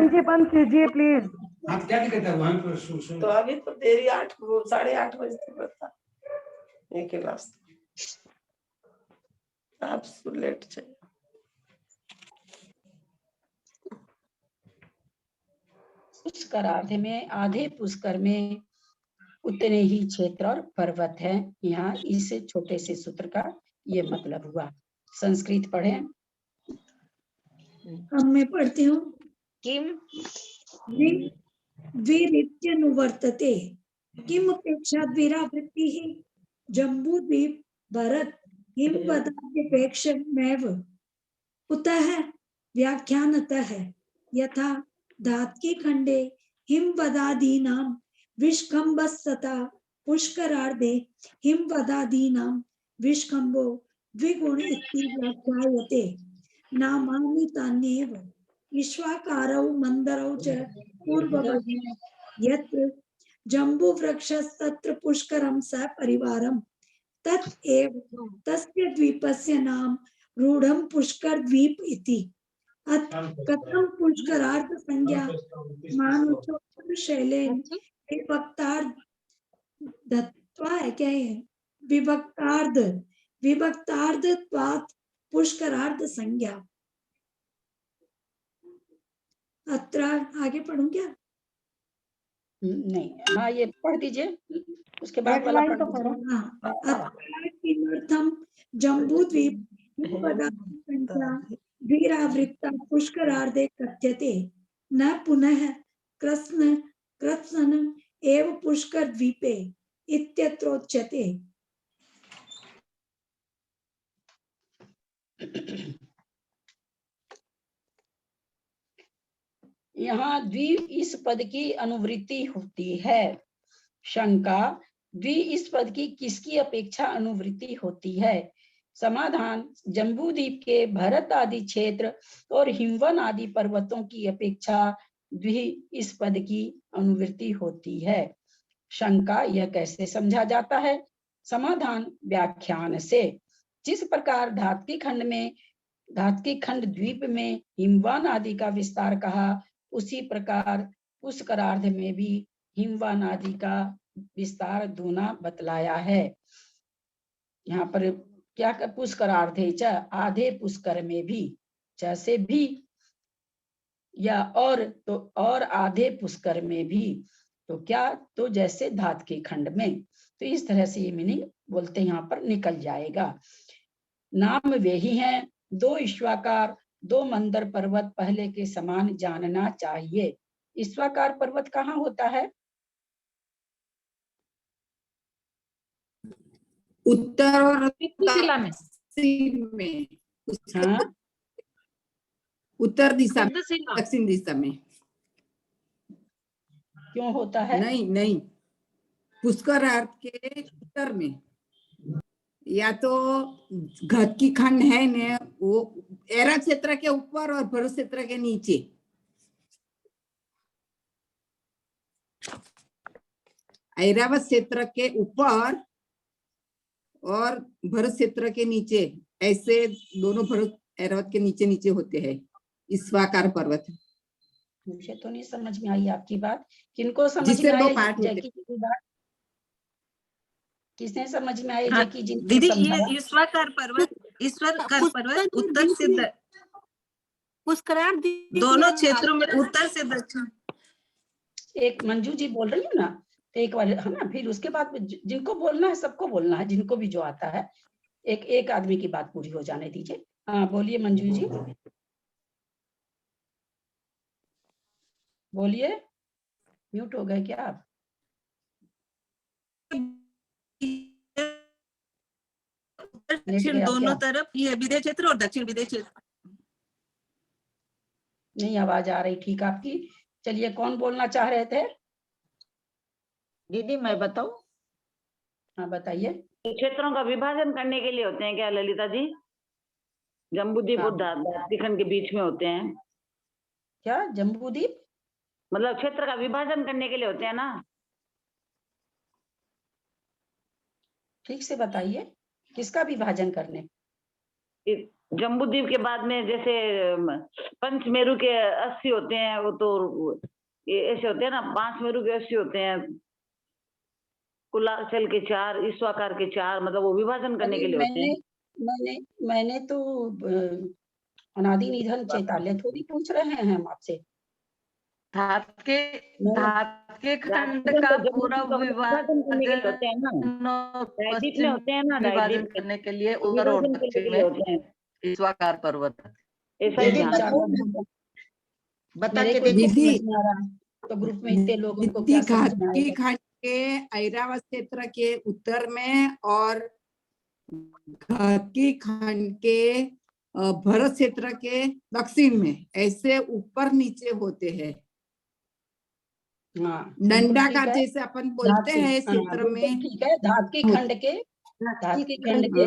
जी बंद कीजिए प्लीज। आप क्या दिक्कत है वहाँ पर? तो अभी तो देरी 8 8:30 बजे तक बता एक क्लास आप लेट चाहिए। पुष्कर आधे में, आधे पुष्कर में उतने ही क्षेत्र और पर्वत है। यहाँ इस छोटे से सूत्र का ये मतलब हुआ। संस्कृत पढ़े। अब मैं पढ़ती हूँ। किम द्विरित्यनुवर्तते किम अपेक्षा द्विरावृत्ति ही जम्बूद्वीप भरत हिमवदाद्यपेक्षमेव कुतः व्याख्यानतः यथा धात्की खंडे हिमवदादीनां विष्कम्भस्तथा पुष्करार्धे हिमवदादीनां विष्कम्भो द्विगुण इति व्याख्यायते। नामानि तान्येव विश्वाकारौ मंदरौ च पूर्ववत् यत्र जम्बूवृक्षस्तत्र पुष्करं सपरिवारं तत् एव तस्य द्वीपस्य नाम रूढं पुष्कर द्वीप इति। कथं पुष्करार्ध संज्ञा मानुषोत्तर शैलेन विभक्तार्धत्वा क्या है? विभक्तार्धत्वात् पुष्करार्ध संज्ञा। अत्र आगे पढ़ूं क्या? नहीं, हाँ ये पढ़ दीजिए, उसके बाद वाला पढ़ दीजिए। किमर्थं जम्बूद्वीप संख्या वीरावृत्ता पुष्करार्धे कथ्यते न पुनः कृत्स्न एव पुष्कर द्वीपे इत्यत्रोच्यते। यहाँ द्वि इस पद की अनुवृत्ति होती है। शंका, द्वि इस पद की किसकी अपेक्षा अनुवृत्ति होती है? समाधान, जम्बूद्वीप के भरत आदि क्षेत्र और हिमवन आदि पर्वतों की अपेक्षा द्वि इस पद की अनुवृत्ति होती है। शंका, यह कैसे समझा जाता है? समाधान, व्याख्यान से। जिस प्रकार धात्की खंड द्वीप में हिमवान आदि का विस्तार कहा, उसी प्रकार पुष्करार्ध में भी हिमवान आदि का विस्तार दूना बतलाया है। यहाँ पर क्या पुष्करार्धे च, आधे पुष्कर में भी, च से भी, या और तो और आधे पुष्कर में भी, तो क्या? तो जैसे धात्की खंड में। तो इस तरह से ये मीनिंग बोलते यहाँ पर निकल जाएगा। नाम वे ही हैं, दो ईश्वाकार, दो मंदर पर्वत पहले के समान जानना चाहिए। ईश्वाकार पर्वत कहाँ होता है? उत्तर और जिला में, हाँ? उत्तर दिशा में, दक्षिण दिशा में। क्यों होता है? नहीं, पुष्करार्ध के उत्तर में, या तो धात्की खंड है न, वो एरा क्षेत्र के ऊपर और भरत क्षेत्र के नीचे। ऐरावत क्षेत्र के ऊपर और भरत क्षेत्र के नीचे, ऐसे दोनों भरत ऐरावत के नीचे नीचे होते हैं ईश्वाकार पर्वत। मुझे तो नहीं समझ में आई आपकी बात। किनको समझ जिससे में दो आई पार्ट होते जैकी जी की बात? किसने समझ में आई हाँ, जैकी जी ने दीदी ये समझाया? ईश्वरकार पर्वत उत्तर से पुष्कर दोनों क्षेत्रों में उत्तर से दक्षिण। एक मंजू जी बोल रही है ना, तो एक बार है ना, फिर उसके बाद जिनको बोलना है सबको बोलना है, जिनको भी जो आता है। एक एक आदमी की बात पूरी हो जाने दीजिए। हाँ बोलिए मंजू जी, बोलिए। म्यूट हो गए क्या आप? दक्षिण गया दोनों क्या? तरफ ये विदेश क्षेत्र और दक्षिण विदेश क्षेत्र। नहीं आवाज आ रही ठीक आपकी। चलिए कौन बोलना चाह रहे थे? दीदी मैं बताऊं? हाँ बताइए। क्षेत्रों का विभाजन करने के लिए होते हैं क्या ललिता जी? जम्बूद्वीप और दादरीखंड के बीच में होते हैं क्या? जम्बूद्वीप मतलब क्षेत्र का विभाजन करने के लिए होते हैं ना? ठीक से बताइए, किसका विभाजन करने? जम्बूद्वीप के बाद में जैसे पंचमेरु के 80 होते हैं, वो तो ये ऐसे होते हैं ना, 5 मेरु के 80 होते हैं, कुलाचल के 4, ईश्वाकार के 4, मतलब वो विभाजन करने के लिए होते हैं। मैंने तो अनादि निधन चैताल्य थोड़ी पूछ रहे हैं हम आपसे। धात के खंड का पूरा विभाजन करने के लिए होते हैं ना, डायदीप में होते हैं ना, विभाजन करने के लिए उत्तर और दक्षिण में ईश्वाकार पर्वत। ऐसा ही बता मेरे के को देखो। समझ में आ रहा है, तो ग्रुप में इतने लोगों को क्या समझ में घाटी आएगा? खंड के ऐरावत क्षेत्र के उत्तर में और घाटी खंड के भरत क्षेत्र के दक्षिण में ऐसे ऊपर नीचे होते हैं। हाँ दंडाकार जैसे अपन बोलते हैं क्षेत्र में। ठीक है, धातकी खंड के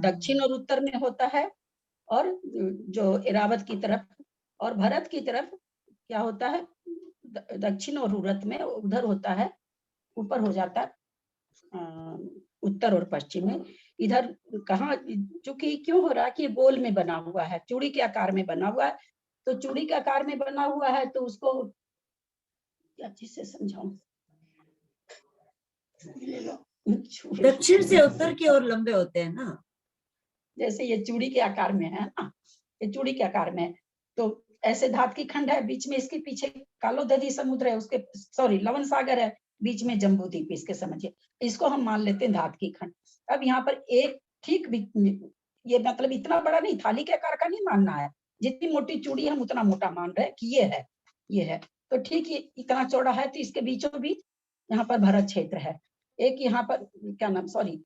दक्षिण और उत्तर में होता है, और जो ऐरावत की तरफ और भरत की तरफ क्या होता है, दक्षिण और उरत में उधर होता है, ऊपर हो जाता है उत्तर और पश्चिम में। इधर कहाँ, चूंकि क्यों हो रहा है कि ये गोल में बना हुआ है, चूड़ी के आकार में बना हुआ है, तो चूड़ी के आकार में बना हुआ है तो उसको क्या चीज से समझाऊं? दक्षिण से उत्तर की ओर लंबे होते हैं ना, जैसे ये चूड़ी के आकार में है ना, ये चूड़ी के आकार में है, तो ऐसे धात की खंड है, बीच में इसके पीछे कालोदधी समुद्र है, उसके सॉरी लवन सागर है, बीच में जम्बूद्वीप, इसके समझिए, इसको हम मान लेते हैं धात की खंड। अब यहाँ पर एक ठीक ये मतलब इतना बड़ा नहीं, थाली के आकार का नहीं मानना है, जितनी मोटी चूड़ी हम उतना मोटा मान रहे हैं कि ये है, तो ठीक ये इतना चौड़ा है, तो इसके बीचों बीच यहाँ पर भरत क्षेत्र है, एक यहाँ पर क्या नाम, सॉरी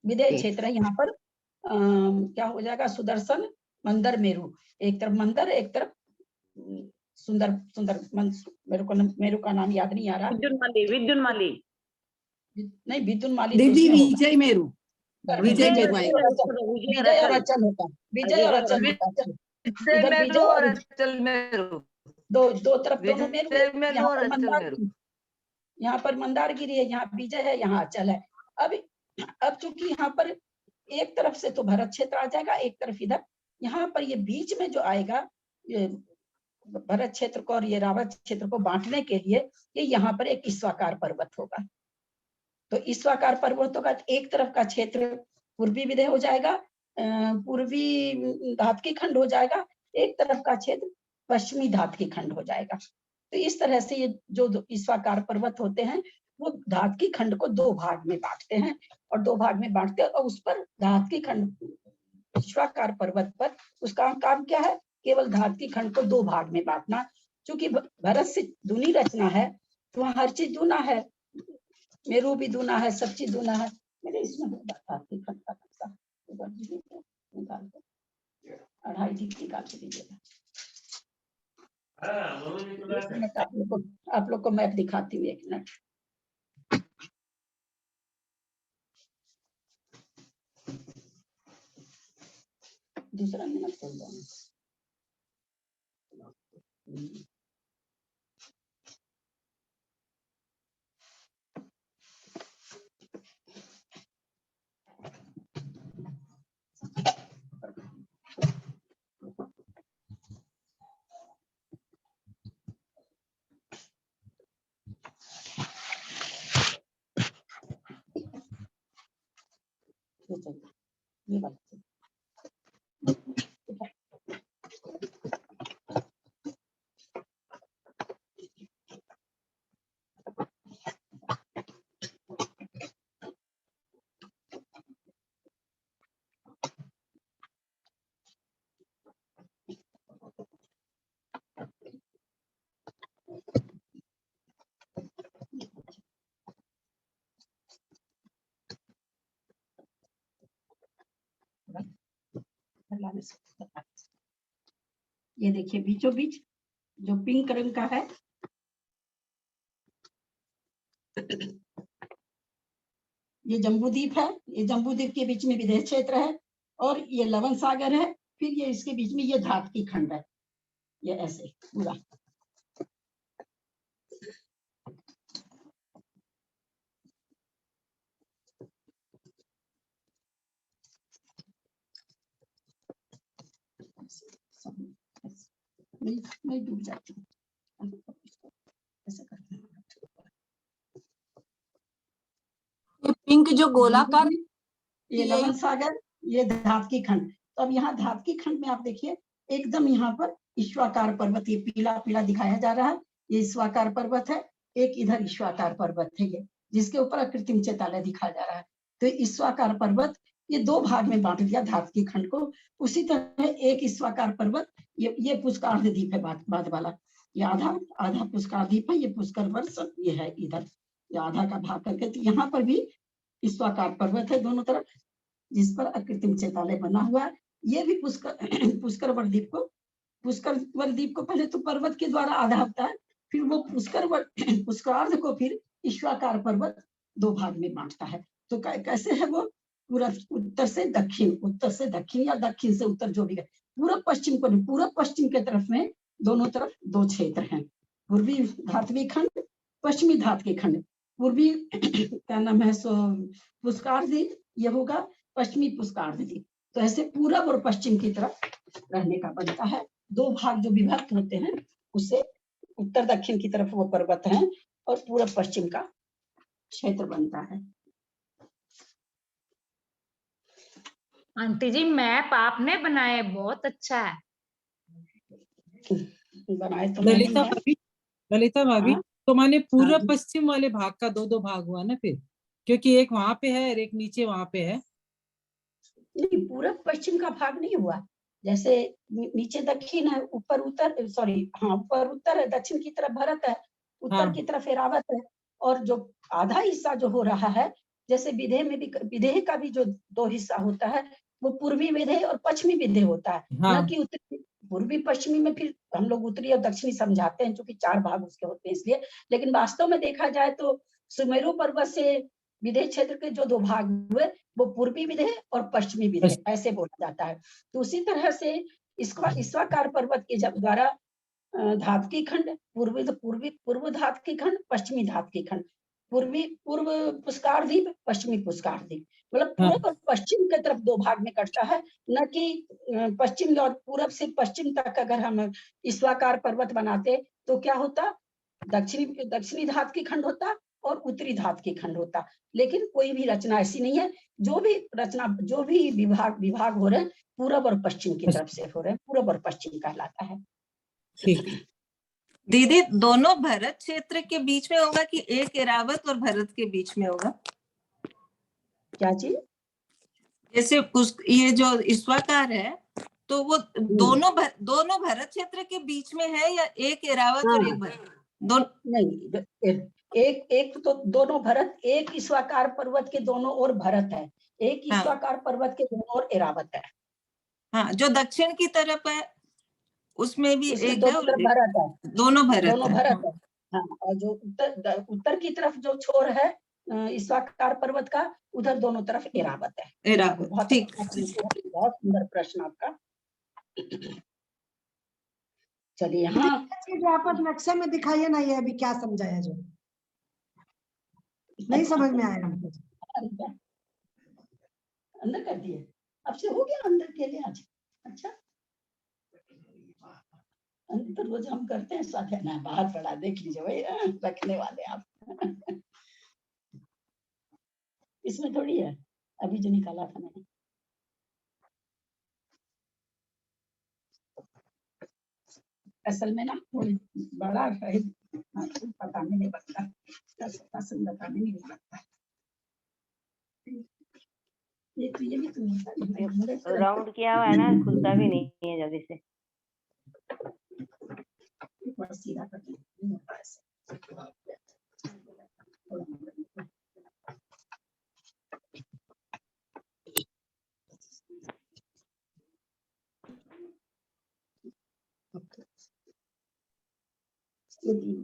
विदेश क्षेत्र है, यहाँ पर क्या हो जाएगा, सुदर्शन मंदर मेरु, एक तरफ मंदर एक तरफ सुंदर मेरु का नाम याद नहीं आ रहा। विद्युन्माली नहीं, विद्युन्माली दीदी विजय मेरु, विजय मेरु विजय और अचल होता, विजय और अचल होता, इधर विजय और अचल मेरु, दो तरफ दोनों मेरु, यहाँ पर मंदारगिरी है, यहाँ विजय है, यहाँ अचल है। अब चूंकि यहाँ पर एक तरफ से तो भरत क्षेत्र आ जाएगा, एक तरफ इधर, यहाँ पर ये बीच में जो आएगा, ये भरत क्षेत्र को और ये ऐरावत क्षेत्र को बांटने के लिए ये यहाँ पर एक ईश्वाकार पर्वत होगा। तो ईश्वाकार पर्वत होगा, एक तरफ का क्षेत्र पूर्वी विदय हो जाएगा, पूर्वी धातकी खंड हो जाएगा, एक तरफ का क्षेत्र पश्चिमी धातकी खंड हो जाएगा। तो इस तरह से ये जो ईश्वाकार पर्वत होते हैं वो धातकी खंड को 2 भाग में बांटते हैं, और 2 भाग में बांटते हैं, और उस पर धातकी खंड ईश्वाकार पर्वत पर उसका काम क्या है, केवल धातकी खंड को 2 भाग में बांटना। क्योंकि भरत से दूनी रचना है तो वहाँ हर चीज दूना है, मेरू भी दूना है, सब चीज दूना है। मेरे इसमें धातकी खंड का नक्शा निकाल दो, 2.5 इंच निकाल के दीजिएगा। आप लोग को मैप दिखाती हूँ, 1 मिनट। दूसरा मिनट खोल दो। ये चाहिए, ये वाला चाहिए। ये देखिए बीचों बीच जो पिंक रंग का है, ये जम्बूद्वीप है। ये जम्बूद्वीप के बीच में विदेश क्षेत्र है और ये लवण सागर है। फिर ये इसके बीच में ये धातकी खंड है, ये ऐसे पूरा। मैं डूब जाती हूँ, ऐसा करते हैं। पिंक जो गोलाकार, ये लवण सागर, ये धातकी खंड। तो अब यहाँ धातकी खंड में आप देखिए एकदम यहाँ पर ईश्वाकार पर्वत, ये पीला पीला दिखाया जा रहा है, ये ईश्वाकार पर्वत है। एक इधर ईश्वाकार पर्वत है ये, जिसके ऊपर कृत्रिम चैतालय दिखाया जा रहा है। तो ईश्वाकार पर्वत ये दो भाग में बांट दिया धातकी खंड को। उसी तरह एक ईश्वाकार पर्वत, ये पुष्कर द्वीप है बाद वाला, ये आधा पुष्कर द्वीप है, ये पुष्कर वर्ष ये है इधर, ये आधा का भाग करके। तो यहाँ पर भी ईश्वाकार पर्वत है दोनों तरफ, जिस पर अकृत्रिम चैतालय बना हुआ है। ये भी पुष्कर द्वीप को पहले तो पर्वत के द्वारा आधा होता है, फिर वो पुष्करार्ध को फिर ईश्वाकार पर्वत दो भाग में बांटता है। तो कैसे है वो, पूरा उत्तर से दक्षिण या दक्षिण से उत्तर, जो भी है। पूरब पश्चिम के तरफ में दोनों तरफ दो क्षेत्र हैं, पूर्वी धात्विक खंड, पश्चिमी धातकी खंड। पूर्वी क्या नाम है सो पुष्कर द्वीप, ये होगा पश्चिमी पुष्कर द्वीप। तो ऐसे पूरब और पश्चिम की तरफ रहने का बनता है। दो भाग जो विभक्त होते हैं, उससे उत्तर दक्षिण की तरफ वो पर्वत हैं और पूरब पश्चिम का क्षेत्र बनता है। आंटी जी मैप आपने बनाया, बहुत अच्छा है। बनाए तो ललिता भाभी, तो माने पूरब पश्चिम वाले भाग का दो भाग हुआ ना फिर, क्योंकि एक वहां पे है और एक नीचे वहां पे है। नहीं, पूरब पश्चिम का भाग नहीं हुआ। जैसे नीचे दक्षिण है, ऊपर उत्तर, ऊपर उत्तर है, दक्षिण की तरफ भरत है, उत्तर की तरफ एरावत है। और जो आधा हिस्सा जो हो रहा है, जैसे विदेह का भी जो दो हिस्सा होता है, वो पूर्वी विदेह और पश्चिमी विदेह होता है। न कि उत्तरी पूर्वी पश्चिमी में फिर हम लोग उत्तरी और दक्षिणी समझाते हैं, क्योंकि चार भाग उसके होते हैं इसलिए। लेकिन वास्तव में देखा जाए तो सुमेरु पर्वत से विदेह क्षेत्र के जो दो भाग हुए, वो पूर्वी विदेह और पश्चिमी विदेह ऐसे बोला जाता है। तो उसी तरह से ईश्वाकार पर्वत के द्वारा धातकी खंड, पूर्व धातकी खंड, पश्चिमी धातकी खंड, पूर्व पुष्कर द्वीप, पश्चिमी पुष्कर द्वीप, मतलब पूरब और पश्चिम की तरफ दो भाग में कटता है। न कि पश्चिम और पूरब से पश्चिम तक अगर हम ईश्वाकार पर्वत बनाते तो क्या होता, दक्षिणी धातकी खंड होता और उत्तरी धातकी खंड होता। लेकिन कोई भी रचना ऐसी नहीं है। जो भी विभाग हो रहे हैं, पूरब और पश्चिम की तरफ से हो रहे हैं, पूरब और पश्चिम कहलाता है। दीदी, दोनों भरत क्षेत्र के बीच में होगा कि एक एरावत और भरत के बीच में होगा? क्या चीज? जैसे ये जो ईश्वाकार है, तो वो दोनों भरत क्षेत्र के बीच में है या एक एरावत और एक भरत? नहीं, एक तो दोनों भरत, एक ईश्वाकार पर्वत के दोनों ओर भरत है, एक ईश्वाकार पर्वत के दोनों ओर एरावत है। हाँ, जो दक्षिण की तरफ है उसमें भी एक दोनों भरत है, दोनों भरत है। हाँ, और जो उत्तर की तरफ जो छोर है ईश्वाकार पर्वत का, उधर दोनों तरफ एरावत है। एरावत, ठीक। बहुत सुंदर प्रश्न आपका। चलिए, यहाँ चीज आप नक्शे में दिखाइए ना, ये अभी क्या समझाया जो नहीं समझ में आया हमको। अंदर कर दिए, अब से हो गया अंदर के लिए आज। अच्छा, अंदर तो रोज हम करते हैं, साथ है ना, बाहर पड़ा, देख लीजिए भाई, रखने वाले आप। इसमें थोड़ी है। अभी जो निकाला था मैंने। असल में ना थोड़ी बड़ा है, पता नहीं लगता, बताने नहीं लगता। ये तो ये भी तो राउंड किया हुआ है ना, खुलता भी नहीं है जल्दी से। सीधा कर नहीं होता ऐसे।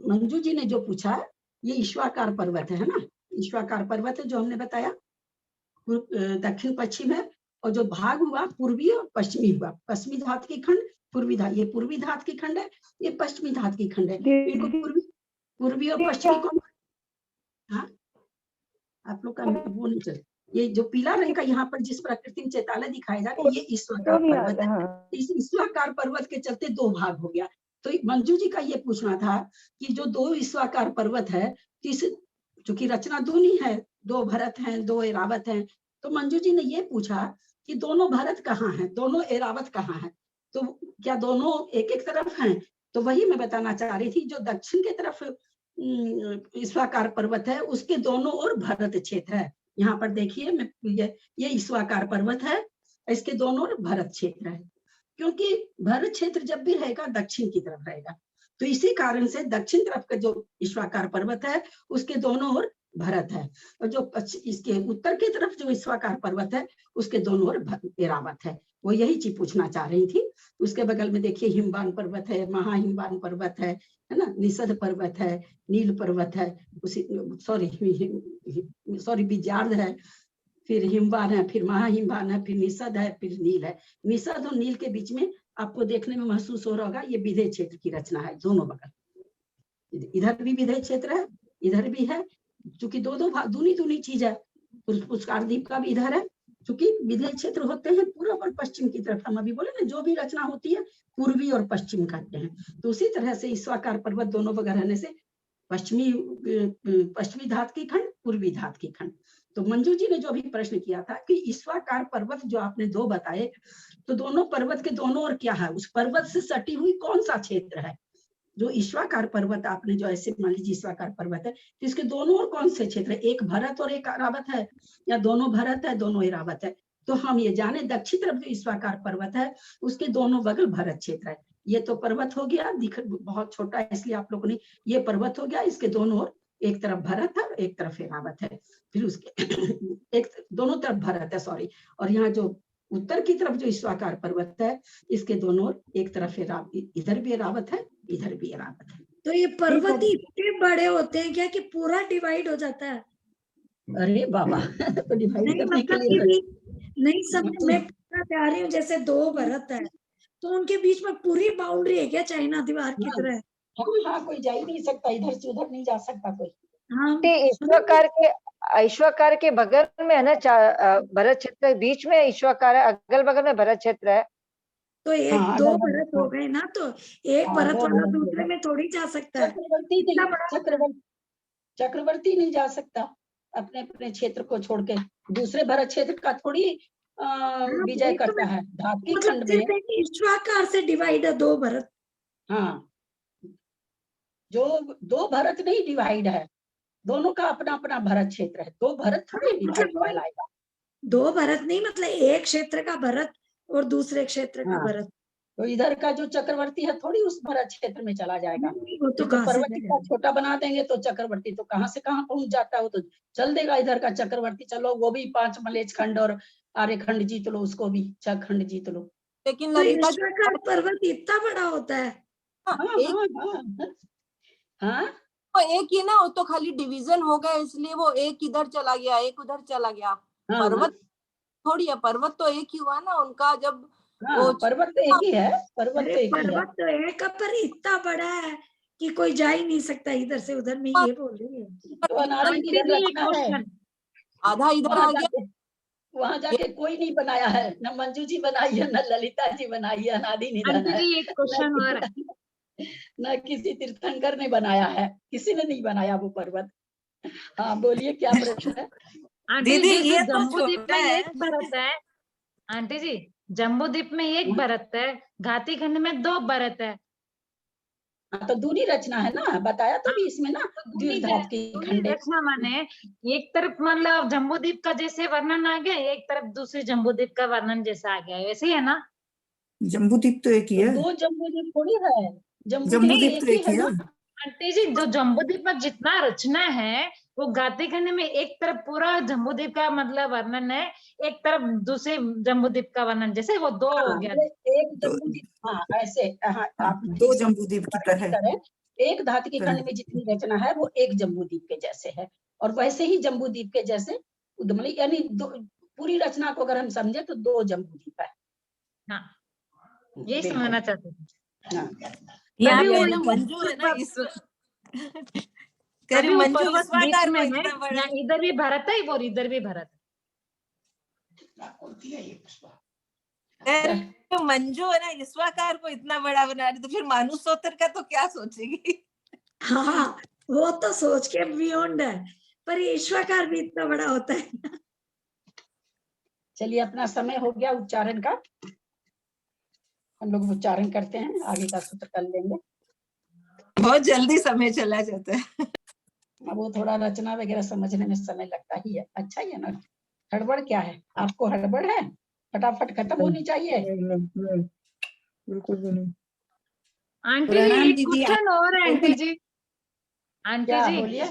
मंजू जी ने जो पूछा, ये ईश्वाकार पर्वत है ना, ईश्वाकार पर्वत है जो हमने बताया, दक्षिण पश्चिम है, और जो भाग हुआ पूर्वी और पश्चिमी हुआ। पश्चिमी धात की खंड, पूर्वी धात, ये पूर्वी धात की खंड है, ये पश्चिमी धात की खंड है। इनको पूर्वी और पश्चिमी कौन? हाँ, आप लोग का वो नहीं चल। ये जो पीला रंग का यहाँ पर जिस प्रकृति में चैतालय दिखाया जा रहा है, ये ईश्वाकार पर्वत है। इस ईश्वाकार पर्वत के चलते दो भाग हो गया। तो मंजू जी का ये पूछना था कि जो दो ईश्वाकार पर्वत है, चूंकि रचना दूनी है, दो भरत हैं, दो एरावत हैं, तो मंजू जी ने ये पूछा कि दोनों भरत कहाँ हैं, दोनों एरावत कहाँ हैं, तो क्या दोनों एक एक तरफ हैं? तो वही मैं बताना चाह रही थी, जो दक्षिण की तरफ ईश्वाकार पर्वत है, उसके दोनों ओर भरत क्षेत्र है। यहाँ पर देखिए, मैं ये ईश्वाकार पर्वत है, इसके दोनों ओर भरत क्षेत्र है, क्योंकि भरत क्षेत्र जब भी रहेगा दक्षिण की तरफ रहेगा, तो इसी कारण से दक्षिण तरफ का जो ईश्वाकार पर्वत है, उसके दोनों ओर भरत है, और जो इसके उत्तर की तरफ जो ईश्वाकार पर्वत है, उसके दोनों ओर एरावत है। वो यही चीज पूछना चाह रही थी। उसके बगल में देखिए हिमवान पर्वत है, महाहिमवान पर्वत है ना, निषद पर्वत है, नील पर्वत है, उसी सॉरी विजार्द है, फिर हिमवान है, फिर महाहिमवान है, फिर निषद है, फिर नील है। निषद और नील के बीच में आपको देखने में महसूस हो रहा होगा, ये विधेय क्षेत्र की रचना है, दोनों बगल। इधर भी विधेय क्षेत्र है, इधर भी है, चूंकि दो दूनी चीज है। पुष्कर द्वीप का भी इधर है, चूंकि विधेय क्षेत्र होते हैं पूर्व और पश्चिम की तरफ। हम अभी बोले ना, जो भी रचना होती है पूर्वी और पश्चिम करते हैं, तो उसी तरह से ईश्वाकार पर्वत दोनों बगल रहने से पश्चिमी धात की खंड, पूर्वी धात की खंड। तो मंजू जी ने जो अभी प्रश्न किया था कि ईश्वाकार पर्वत जो आपने दो बताए, तो दोनों पर्वत के दोनों ओर क्या है, उस पर्वत से सटी हुई कौन सा क्षेत्र है? जो ईश्वाकार पर्वत आपने जो ऐसे मान लीजिए ईश्वाकार पर्वत है, तो इसके दोनों ओर कौन से क्षेत्र है? एक भरत और एक एरावत है, या दोनों भरत है दोनों एरावत है? तो हम ये जाने दक्षिण तरफ जो ईश्वाकार पर्वत है, उसके दोनों बगल भरत क्षेत्र है। ये तो पर्वत हो गया, दिख बहुत छोटा है इसलिए आप लोगों ने, ये पर्वत हो गया, इसके दोनों ओर एक तरफ भरत है, एक तरफ एरावत है, फिर उसके एक दोनों तरफ भरत है, सॉरी। और यहाँ जो उत्तर की तरफ जो ईश्वाकार पर्वत है, इसके दोनों ओर एक तरफ इधर भी एरावत है, इधर भी एरावत है। तो ये पर्वत इतने बड़े होते हैं क्या कि पूरा डिवाइड हो जाता है? अरे बाबा तो डिवाइड नहीं करने के मतलब लिए नहीं समझ मैं चाह रही हूँ, जैसे दो भरत है तो उनके बीच में पूरी बाउंड्री है क्या चाइना दीवार की तरह? हाँ, कोई जा ही नहीं सकता, इधर से उधर नहीं जा सकता कोई। हाँ, ईश्वाकार के बगल में है ना भरत क्षेत्र, बीच में ईश्वाकार है, अगल बगल में भरत क्षेत्र है। तो एक दो भरत हो गए ना, तो एक भरत वाला दूसरे में थोड़ी जा सकता है। चक्रवर्ती नहीं जा सकता अपने अपने क्षेत्र को छोड़ के, दूसरे भरत क्षेत्र का थोड़ी विजय करता है। धात की खंड में ईश्वाकार से डिवाइड है दो भरत। हाँ, जो दो भरत नहीं डिवाइड है, दोनों का अपना अपना भरत क्षेत्र है, दो भरत थोड़ी डिवाइड कहलाएगा। दो भरत नहीं मतलब एक क्षेत्र का भरत और दूसरे क्षेत्र का भरत। तो इधर का जो चक्रवर्ती है थोड़ी उस भरत क्षेत्र में चला जाएगा। वो तो पर्वत का छोटा बना देंगे तो चक्रवर्ती तो कहाँ से कहाँ पहुंच जाता है, वो तो चल देगा इधर का चक्रवर्ती। चलो वो भी 5 मलेच खंड और आर्य खंड जीत लो, उसको भी 6 खंड जीत लो। लेकिन ईश्वाकार पर्वत इतना बड़ा होता है? हाँ, एक ही ना, वो तो खाली डिवीजन हो गया इसलिए वो एक इधर चला गया, एक उधर चला गया। पर्वत थोड़ी है, पर्वत तो एक ही हुआ ना उनका। जब पर्वत तो एक ही है, पर्वत तो एक ही है। पर्वत तो एक, पर इतना बड़ा है कि कोई जा ही नहीं सकता इधर से उधर में, ये बोल रही है। तो आधा इधर आ गया, वहां जाके कोई नहीं बनाया है, न मंजू जी बनाई है, न ललिता जी बनाई है, अनादि निधन है। एक क्वेश्चन और न किसी तीर्थंकर ने बनाया है, किसी ने नहीं बनाया वो पर्वत। हाँ बोलिए क्या प्रश्न है? आंटी दीदी जैसे ये तो जम्बूद्वीप छोटा में है। एक भरत है। आंटी जी जम्बूद्वीप में एक भरत है, घाती खंड में 2 भरत है। हाँ, तो दूरी रचना है ना, बताया तो भी इसमें ना, द्विधात की खंडे। रचना माने एक तरफ मतलब जम्बूद्वीप का जैसे वर्णन आ गया, एक तरफ दूसरी जम्बूद्वीप का वर्णन जैसा आ गया, वैसे ही है ना। जम्बूद्वीप तो एक ही तो है। 2 जम्बूद्वीप थोड़ी है, जम्बूद्वीप जम्बूद्वीप एक तो ही एक है ही है। ना। आंटी जी जो जम्बूद्वीप में जितना रचना है वो घाती खंड में एक तरफ पूरा जम्बूद्वीप का मतलब वर्णन है, एक तरफ दूसरे जम्बूद्वीप का वर्णन, जैसे वो 2 हो हाँ, गया। ये एक जम्बूद्वीप, हाँ ऐसे, हाँ आप दो जम्बूद्वीप की तरह करें, एक धातु की खंड में जितनी रचना है वो एक जम्बूद्वीप के जैसे है, और वैसे ही जम्बूद्वीप के जैसे मतलब यानी पूरी रचना को अगर हम समझे तो 2 जम्बूद्वीप है। हाँ यही समझना चाहते थे। हाँ। यहाँ तभी पे वो ना मंजू है ना इस तभी वो मंजू पर्वत बीच विश्वाकार में को है, इतना बड़ा यहाँ इधर भी भरत है और इधर भी भरत अरे, तो मंजू है ना ईश्वाकार को इतना बड़ा बना रही, तो फिर मानुषोत्तर का तो क्या सोचेगी। हाँ वो तो सोच के बियॉन्ड है, पर ईश्वरकार भी इतना बड़ा होता है। चलिए अपना समय हो गया उच्चारण का, हम लोग उच्चारण करते हैं, आगे का सूत्र कर लेंगे। बहुत जल्दी समय चला जाता है। अब वो थोड़ा रचना वगैरह समझने में समय लगता ही है, अच्छा ही है ना। हड़बड़ क्या है, आपको हड़बड़ है, फटाफट खत्म होनी चाहिए। बिल्कुल भी नहीं। आंटी जी प्रणाम एक दीदी, क्वेश्चन और है आंटी जी। आंटी क्या जी बोलिए।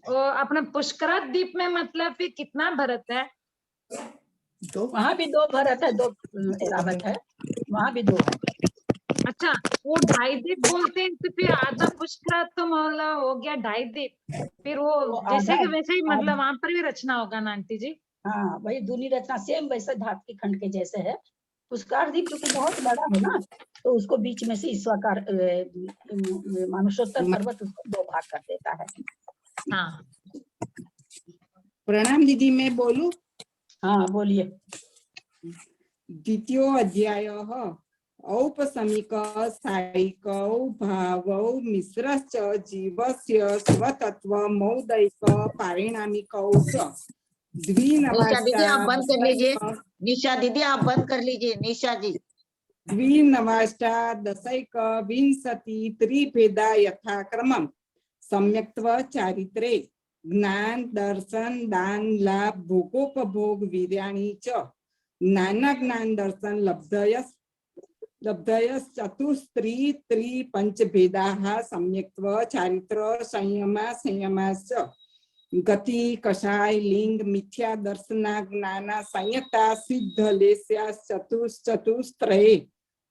वो अपना पुष्कर द्वीप में मतलब फिर कितना भरत है। वहाँ भी 2 भरत है, 2 एरावत है, वहाँ भी 2 है। अच्छा वो 2.5 द्वीप बोलते हैं, तो फिर आधा पुष्कर तो मतलब हो गया 2.5 द्वीप, फिर वो जैसे कि वैसे ही मतलब वहां पर भी रचना होगा ना आंटी जी। हाँ वही दूनी रचना सेम वैसे धातु के खंड के जैसे है। पुष्कर द्वीप क्योंकि बहुत बड़ा है ना, तो उसको बीच में से ईश्वरकार मानुषोत्तर पर्वत उसको 2 भाग कर देता है। हाँ प्रणाम दीदी, मैं बोलूं? हाँ बोलिए। द्वितीयो अध्यायः औपसमिक सायिक भावौ मिश्रश्च जीवस्य स्वतत्व मौदैक पारिणामिकौ च निशा दीदी आप बंद कर लीजिए, द्विनवाष्टा निशा दीदी आप बंद कर लीजिए, निशा जी। द्विनवाष्टादशैक विंशति त्रिभेदा यथाक्रमम् सम्यक्त्व चारित्रे ज्ञान दर्शन दान लाभ भोगोपभोग वीर्याणि च नाना ज्ञान दर्शन लब्धयस् चतुस्त्री त्रि पंचभेदाः सम्यक्त्व चारित्र संयमाश्च गति कषाय लिंग मिथ्या दर्शना ज्ञाना संयता सिद्ध लेस्या चतुस्त्रये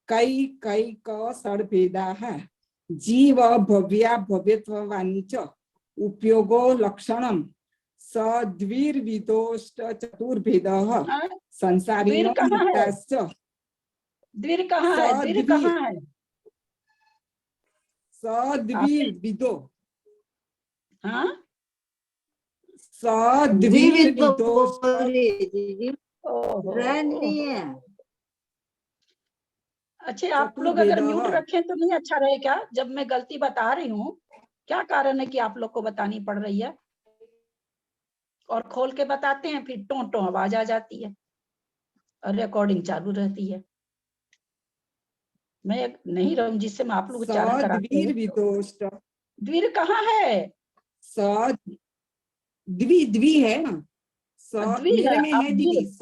कैक षड्भेदाः जीव भव्या भव्यत्वानि च उपयोगो लक्षणं सद्विर्विदोष्ट चतुर्भेदः संसारिणो मुक्ताश्च। द्विर कहाँ है, द्विर कहाँ है। सद्विर्विदो, हाँ सद्विर्विदोष्ट अच्छा आप लोग अगर म्यूट रखें तो नहीं अच्छा रहे क्या, जब मैं गलती बता रही हूँ क्या कारण है कि आप लोग को बतानी पड़ रही है, और खोल के बताते हैं फिर टों टों आवाज आ जाती है और रिकॉर्डिंग चालू रहती है। मैं नहीं रहूं जिससे मैं आप लोग उच्चारण कराते हैं। द्विर कहाँ है। द्वि है ना, मेरे में है दीदी।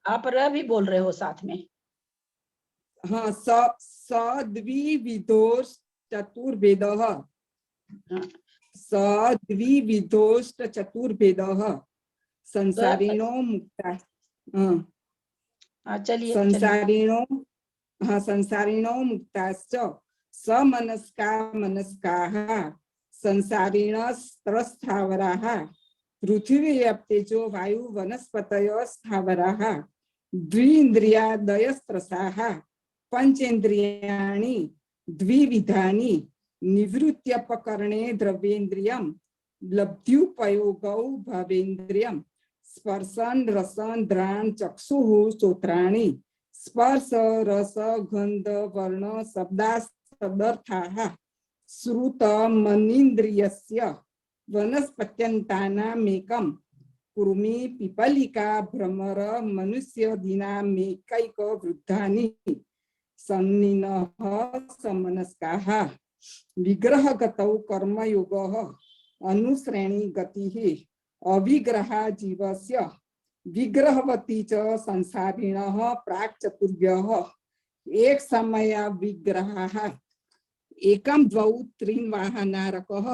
आप र भी बोल रहे हो साथ में। हाँ सद्विविदोष्ट चतुर्भेदः, सद्विविदोष्ट चतुर्भेदः संसारिणो मुक्ता। चलिए संसारिणो मुक्ताश्च समनस्का मनस्काः संसारिणस्त्रस्थावराः पृथिवी तेजो वायु वनस्पतयो स्थावराः द्विन्द्रियादयस्त्रसाः पंचेन्द्रियाणि द्विविधानि निवृत्त्यपकरणे द्रव्येन्द्रियं लब्ध्युपयोगौ भवेन्द्रियं स्पर्शन रसन घ्राण चक्षुः श्रोत्राणि स्पर्श रस गंध वर्ण शब्दास्तदर्थाः श्रुत मनीन्द्रियस्य वनस्पत्यन्तानामेकं कुर्मी पिपलिका भ्रमर मनुष्य दिनामेकैक वृद्धानि सन्निनः समनस्काः विग्रहगतौ कर्मयोगः अनुश्रेणी गतिः अविग्रहा जीवस्य विग्रहवती च संसारिणः प्राक् चतुर्भ्यः एक समय विग्रहाः एकं द्वौ त्रीन् वाहनारकः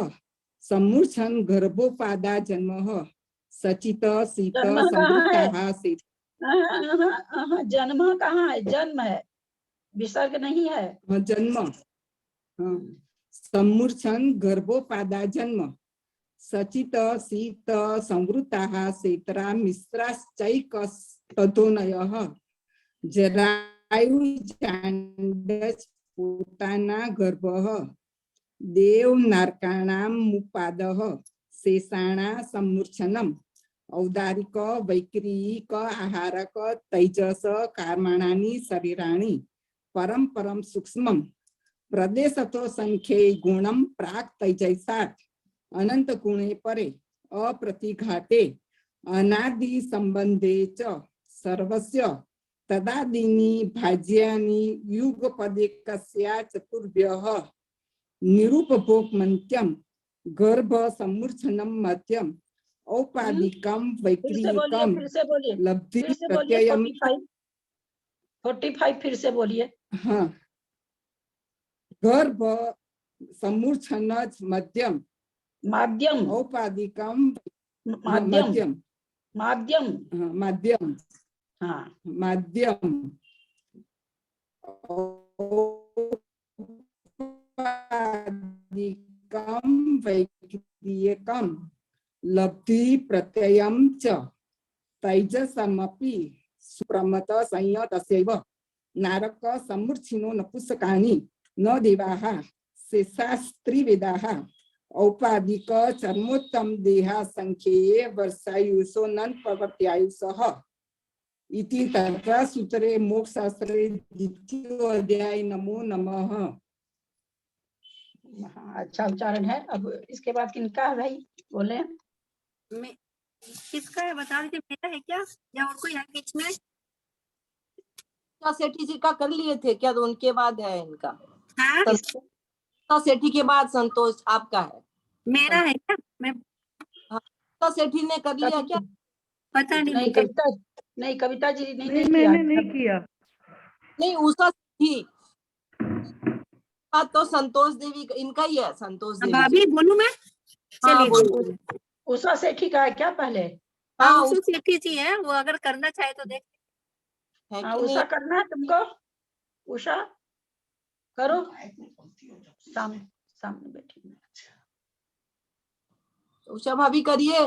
सम्मूर्छन् गर्भोपादा जन्मः सचित शीत जन्म कहाँ है? संवृत्ताः से जन्म कहाँ है? जन्म है, विसर्ग नहीं है। जन्म सम्मूर्छन् गर्भोपादा जन्म सचित शीत संवृत्ताः सेतरा मिश्राश्चैकस्ततोनयः जरायुजाण्डश्च पोताना गर्भः देव नारकाणां मुपादः शेषाणा सम्मूर्छनम् औदारिक वैक्रियिक आहारक तैजस कर्माणानि शरीराणि परम परम सूक्ष्मं प्रदेशतो संख्ये गुणं प्राक् तैजसात् अनंत गुणे परे अप्रतिघाते अनादि संबंधे च सर्वस्य तदादीनि भाज्यानि युगपदेकस्या चतुर्भ्यः निरूपभोग मन्त्यं गर्भ सम्मूर्छनं मध्यम औपाधिकं वैक्रियकं लब्धि प्रत्ययम 45 फिर से बोलिए। हाँ, गर्भ सम्मूर्छनज मध्यम माध्यम औपाधिकम माध्यम माध्यम माध्यम हाँ माध्यम औपाधिकम वैक्रियकम लब्धि प्रत्ययम च तैजसमपि सुप्रमत संयतस्यैव नारक सम्मूर्छिनो नपुंसकानि न देवाः शेषास्त्रिवेदाः औपाधिक चर्मोत्तम देहा संख्ये वर्षायुषो नन प्रवर्त्यायुषः इति तत्र सूत्रे मोक्षशास्त्रे द्वितीय अध्याय नमो नमः। अच्छा उच्चारण है। अब इसके बाद किनका है भाई बोले? किसका है बता दीजिए। मेरा है क्या या और कोई है बीच में? सेठी जी का कर लिए थे क्या? तो उनके बाद है इनका। हाँ? सेठी के बाद संतोष आपका है। मेरा है क्या? मैं सेठी ने कर लिया क्या? पता नहीं। नहीं कविता जी नहीं मैंने नहीं किया। नहीं उषा सेठी तो संतोष देवी इनका ही है। संतोष देवी भाभी बोलूं मैं? चलिए उषा सेठी का है क्या पहले? हाँ उषा सेठी जी है वो, अगर करना चाहे तो देख। उषा करना है तुमको? उषा करो, सामने बैठी। उषा भाभी करिए।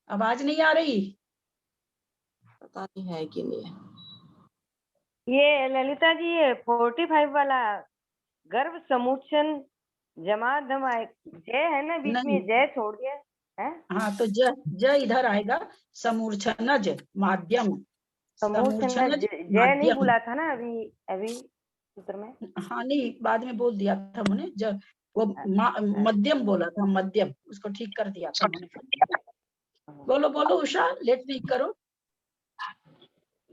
आवाज नहीं आ रही, पता नहीं है कि नहीं है। ये ललिता जी ये 45 वाला गर्भ समूचन जमा धमाए जय है ना बीच में, जय छोड़ दिया है। हाँ तो ज इधर आएगा। समूर्छनज माध्यम। समूर्छनज जय नहीं बोला था ना अभी सूत्र में। हाँ नहीं बाद में बोल दिया था मैंने, जब वो मध्यम बोला था, मध्यम उसको ठीक कर दिया था मैंने। बोलो उषा, लेट नहीं करो।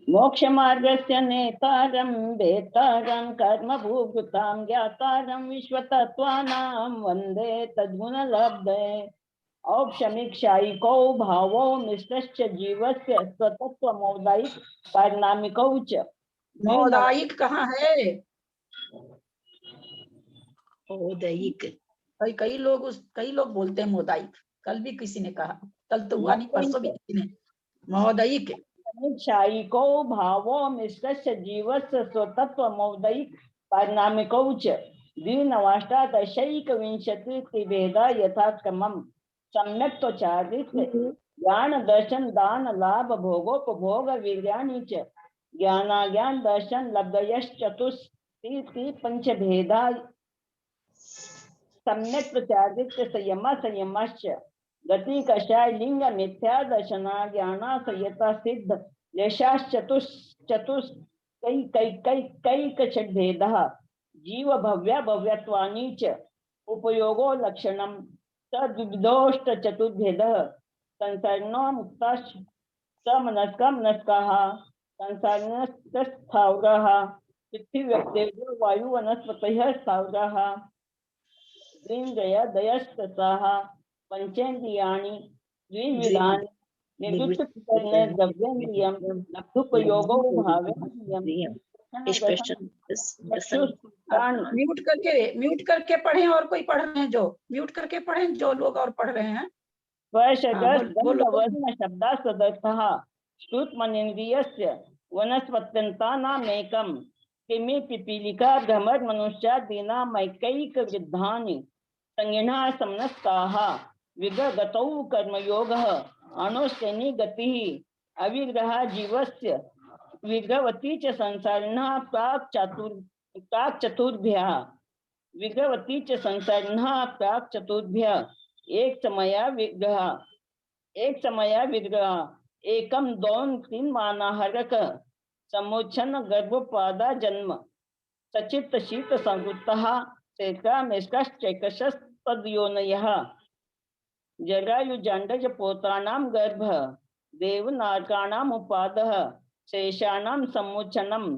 मोक्ष मार्गस्य नेतारं वेतारं कर्म भूभृतां ज्ञातारं विश्वतत्त्वानां वन्दे तद्गुणलब्धये औपशमिक्षायिको भावो मिश्रश्च जीवस्य स्वतत्वमौदायिक पारिणामिकौ च। मौदायिक कहाँ है? मौदायिक कई लोग बोलते हैं मौदायिक। कल भी किसी ने कहा, कल तो हुआ नहीं, परसों भी किसी ने। मौदायिक क्षायिको भावो मिश्रस्य जीवस्य स्वतत्वमौदायिक पारिणामिकौ च द्विनवाष्टादशैकविंशतिर्भेदा यथाक्रमम् सम्यक् चारित्र्य ज्ञान दर्शन दान लाभ भोगोपभोग वीर्याणि च ज्ञानाज्ञान दर्शन लब्धयश्चतुस्ति पंचभेदा सम्यक् चारित्र्य संयमश्च गति कषाय लिंग मिथ्या दर्शना ज्ञाना संयता सिद्ध यशाश्चतुस् कैकषड्भेदः जीव भव्या भव्यत्वानि च उपयोगो लक्षणम् तद्विदोष्ट चतुर्भेदः संसारिणो मुक्ताश्च समनस्का मनस्काः संसारिणस्थावराः पृथ्वीव्यक्तेजो वायु वनस्पतयः स्थावराः द्विन्द्रियदयस्तसाः पंचेन्द्रियाणि द्विविधानि निर्वृत्तकरणे द्रव्येन्द्रियं लब्धुपयोगो भावेन्द्रियं म्यूट करके पढ़ें। और कोई पढ़ रहे हैं जो म्यूट करके पढ़ें, जो लोग और पढ़ रहे हैं। वर्ण शब्दास्तदर्थः श्रुतमनेन्द्रियस्य वनस्पत्यन्तानामेकं किमि पिपीलिका भ्रमरमनुष्यादीनामैकैकवृद्धानि संज्ञा समनस्काः विगतौ कर्मयोगः अणुश्रेणी गतिः अविग्रह जीवस्य विग्रहवती च संसारिणः प्राक् चतुर्भ्यः विग्रहवती च संसारिणः प्राक् चतुर्भ्यः एक समय विग्रह एकम दोन तीन मानाहरक समुच्छन गर्भपादा जन्म सचित शीत संवृत्तः चैत्रा मेष्कश्चैकशस् तद्योनयः जरायुजाण्डज पोतानां गर्भ देवनारकाणाम् उपादः शेषाणां समुच्छनम्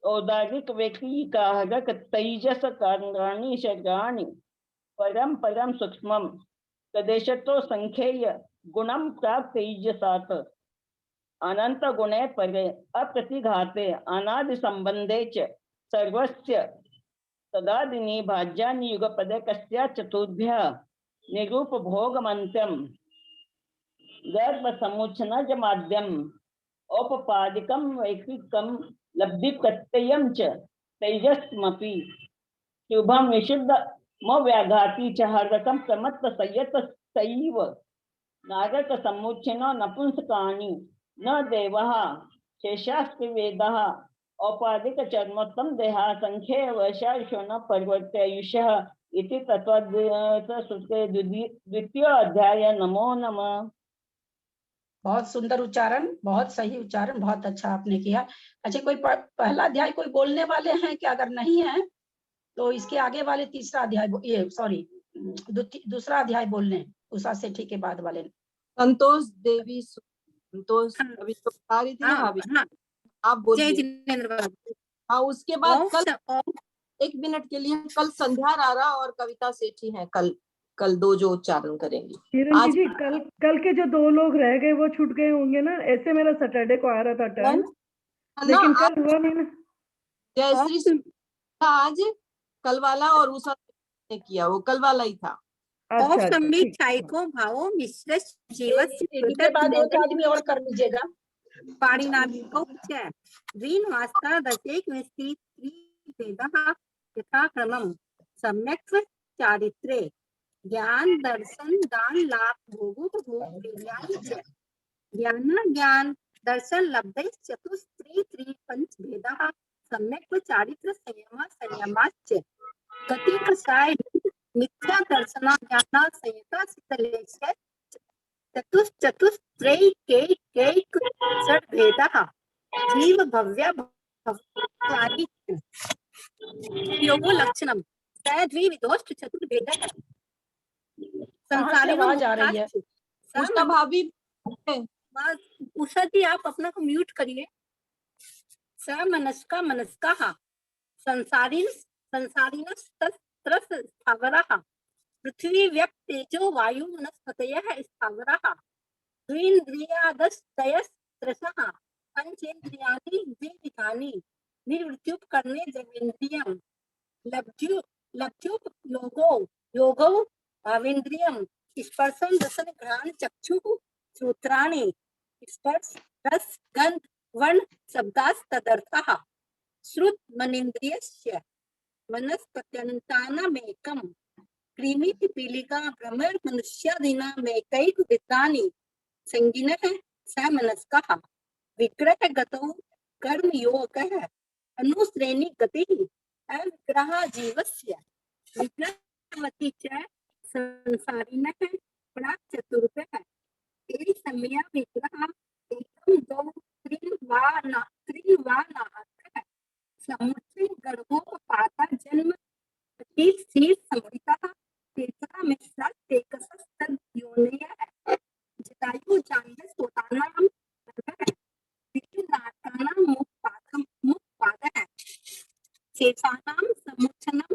औदारिक व्यक्तिकाहरक तैजस कार्याणि शर्गाणि परम परम सूक्ष्मम तदेशतो संख्येय गुणम प्राप्त तेजसात् अनंत गुणे परे अप्रतिघाते अनादि संबंधे च सर्वस्य तदादिनी भाज्यानि युगपदे कस्या चतुर्भ्यः निरूप भोगमन्त्यं गर्भ समुच्छनज माध्यम औपपादिकं वैकृकं लब्धि प्रत्ययं च तेजस्मपि शुभम विशुद्ध व्याघाती च हरकं प्रमत्त संयत सैव नारक समुच्छनो नपुंसकानि न देवः शेषास्ति वेदः औपाधिक चर्मोत्तम देहा संख्ये वर्षायुषो परिवर्त्यायुषः इति तत्त्वसूत्रे द्वितीय अध्याय। नमो नमः। बहुत सुंदर उच्चारण, बहुत सही उच्चारण, बहुत अच्छा आपने किया। अच्छा, कोई पहला अध्याय कोई बोलने वाले हैं क्या? अगर नहीं है तो इसके आगे वाले तीसरा अध्याय, ये सॉरी दूसरा अध्याय बोल लें उषा सेठी के बाद वाले। संतोष देवी, संतोष अभी तो बता रही थी ना भाभी, आप बोलिए। हाँ, उसके बाद कल 1 मिनट के लिए कल संध्या रारा और कविता सेठी हैं, कल 2 जो उच्चारण करेंगी। किरण जी, कल के जो 2 लोग रह गए वो छूट गए होंगे ना। ऐसे मेरा सैटरडे को आ रहा था टर्न, लेकिन कल हुआ नहीं ना। जयश्री आज कल वाला और उषा ने किया, वो कल वाला ही था। को भावो मिश्र के बाद एक आदमी और कर लीजिएगा। पाणिनामिको च ऋण वास्ता दशेक विस्ति वेदः यथा क्रमं सम्यक् चारित्रे ज्ञान दर्शन दान लाभ भोगोपभोग क्रियाणि च ज्ञान ज्ञान दर्शन लब्धे चतुस्त्री त्रि पंच भेदः सम्यक् चारित्र संयम संयमाच्च गति कषाय मिथ्या दर्शन ज्ञान संयता सिद्धलेश्य चतुश्चतुस्त्रैकैक षड् भेदः जीव भव्य भव्यानि योगो लक्षणम द्विविधोष्ट चतुर्भेदः संसारिणो आवाज आ रही है। उषा भाभी, उषा जी आप अपना को म्यूट करिए। समनस्का मनस्काः संसारिणस्तत्रस् स्थावराः पृथ्वी व्यप तेजो वायु वनस्पतयः स्थावराः द्विन्द्रियादस्तयस्त्रसः पंचेन्द्रियाणि द्विविधानि निर्वृत्युपकरणे जवेन्द्रियं लब्ध्युपयोगो योगौ भावेन्द्रियं स्पर्शं रसन घ्राण चक्षुः श्रोत्राणि स्पर्श रस गंध वर्ण शब्दास्तदर्थः श्रुत मनेन्द्रियस्य वनस्पत्यन्तानामेकं कृमि पिपीलिका भ्रमर मनुष्यादीनामेकैकवृत्तानि संज्ञिनः समनस्काः विग्रह गतौ कर्म योगः अनुश्रेणी गतिः अविग्रह जीवस्य विग्रहवती च संसारिणः प्राक् चतुर्भ्यः एक समय विग्रह एकम दो त्रीन् वा नाहकः समुच्चय गर्भोपपाता जन्म शीत समृतः तेतरा मिश्रा तेकसस्तद्योनयः जटायु जायः सोतानां नाटकानां मुक्पादः शेषानां समुच्चनं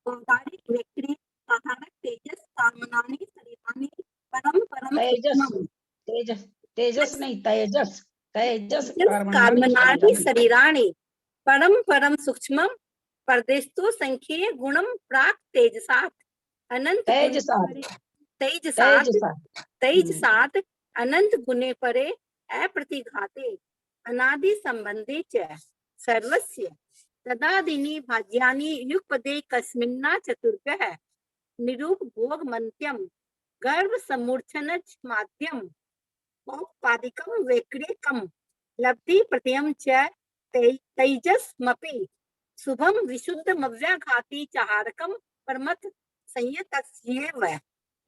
औदारिक व्यक्ति आहारक तेजस कामनानि शरीरानि परम परम तेजस सूक्ष्मम् तेजस तेजस नहीं तेजस तेजस कर्मणानि शरीराणि परम परम सूक्ष्मं परदेस्तु संख्ये गुणं प्राक तेजसात् अनंत तेजसात् अनंत गुणे परे अप्रतिघाते अनादि संबंधे च सर्वस्य तदादीनि भाज्यानि युगपदे कस्मिन्ना चतुर्भ्यः निरूप भोग मन्त्यं गर्भ समूर्छन माध्यम औपादिकं वैक्रियकं लब्धि प्रत्ययं च तेजस्मपि शुभम विशुद्धमव्याघाति चाहारकं परमत संयतस्यैव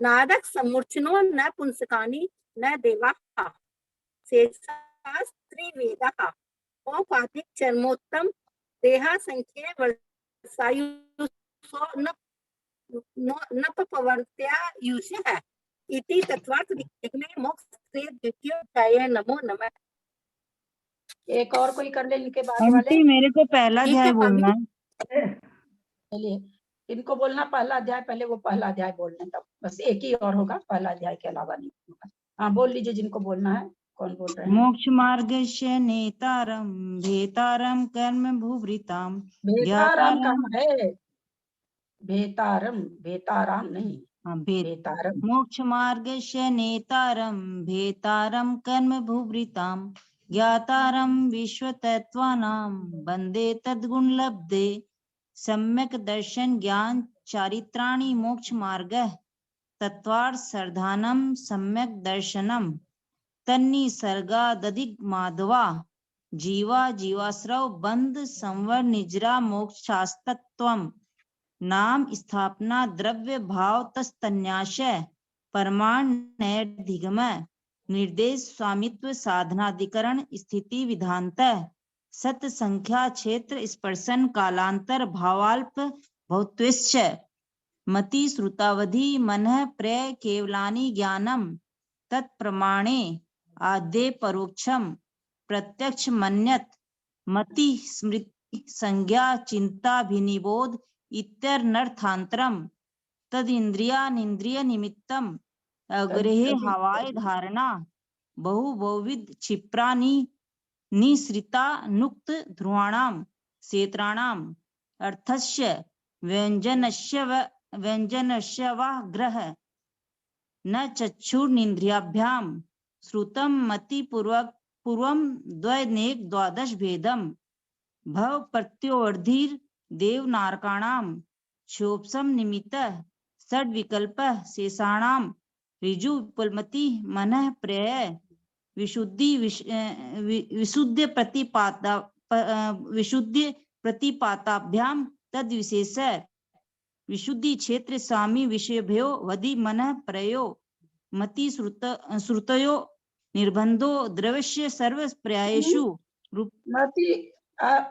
नारक समूर्छनो न पुंसकानि न देवाः शेषास्त्रिवेदाः औपाधिक चर्मोत्तम देहा संख्ये वर्षायुषो न पवर्त्यायुषः इति तत्वार्थ विज्ञाने मोक्ष से द्वितीय अध्याय। नमो नमः। एक और कोई कर ले इनके बाद वाले। आंटी मेरे को पहला अध्याय बोलना है। चलिए इनको बोलना पहला अध्याय, पहले वो पहला अध्याय बोल लें, तब बस एक ही और होगा, पहला अध्याय के अलावा नहीं होगा। हाँ बोल लीजिए जिनको बोलना है। कौन बोल रहे हैं? मोक्ष मार्गस्य नेतारं भेतारं कर्म भूभृतां भेतारम कहाँ है? भेतारम भेताराम नहीं, भेतारम। मोक्ष मार्गस्य नेतारं भेतारं कर्म भूभृतां ज्ञातारं विश्वतत्त्वानां वन्दे तद्गुण लब्धे सम्यक दर्शन ज्ञान चारित्राणि मोक्ष मार्गः तत्वार्थ सर्धानं सम्यक दर्शनम तन्निसर्गादधिक माधवा जीवा जीवाश्रव बंध संवर निजरा मोक्षास्तत्वम नाम स्थापना द्रव्य भाव तस्तन्यास परमाण नैर्धिगम निर्देश स्वामित्व साधनाधिकरण स्थिति विधांत सत संख्या क्षेत्र स्पर्शन कालांतर भावाल्प भौत्विश्च मति श्रुतावधि मनः प्रय केवलानि ज्ञानम तत्प्रमाणे आद्य परोक्षम प्रत्यक्ष मन्यत मति स्मृति संज्ञा चिंताभिनिबोध इत्यनर्थांतरम तद इंद्रियानिंद्रिय निमित्तम अग्रहे हवाय धारणा बहु बहुविध क्षिप्रानि निसृता नुक्त ध्रुवाणाम क्षेत्राणाम अर्थस्य व्यंजनस्य वा ग्रह न चक्षुर्निंद्रियाभ्याम श्रुतम मति पूर्वम द्वैनेक द्वादश भेदम भव प्रत्योवर्धिर देव नारकाणाम क्षोभसम निमित्त षड विकल्प शेषाणाम ऋजु विपुलमति मनः प्रयय विशुद्ध प्रतिपाताभ्याम तद विशेष विशुद्धि क्षेत्र स्वामी विषयभ्यो वधि मनः प्रयो मति श्रुतयो निर्बंधो द्रव्य सर्व पर्यायेषु मति।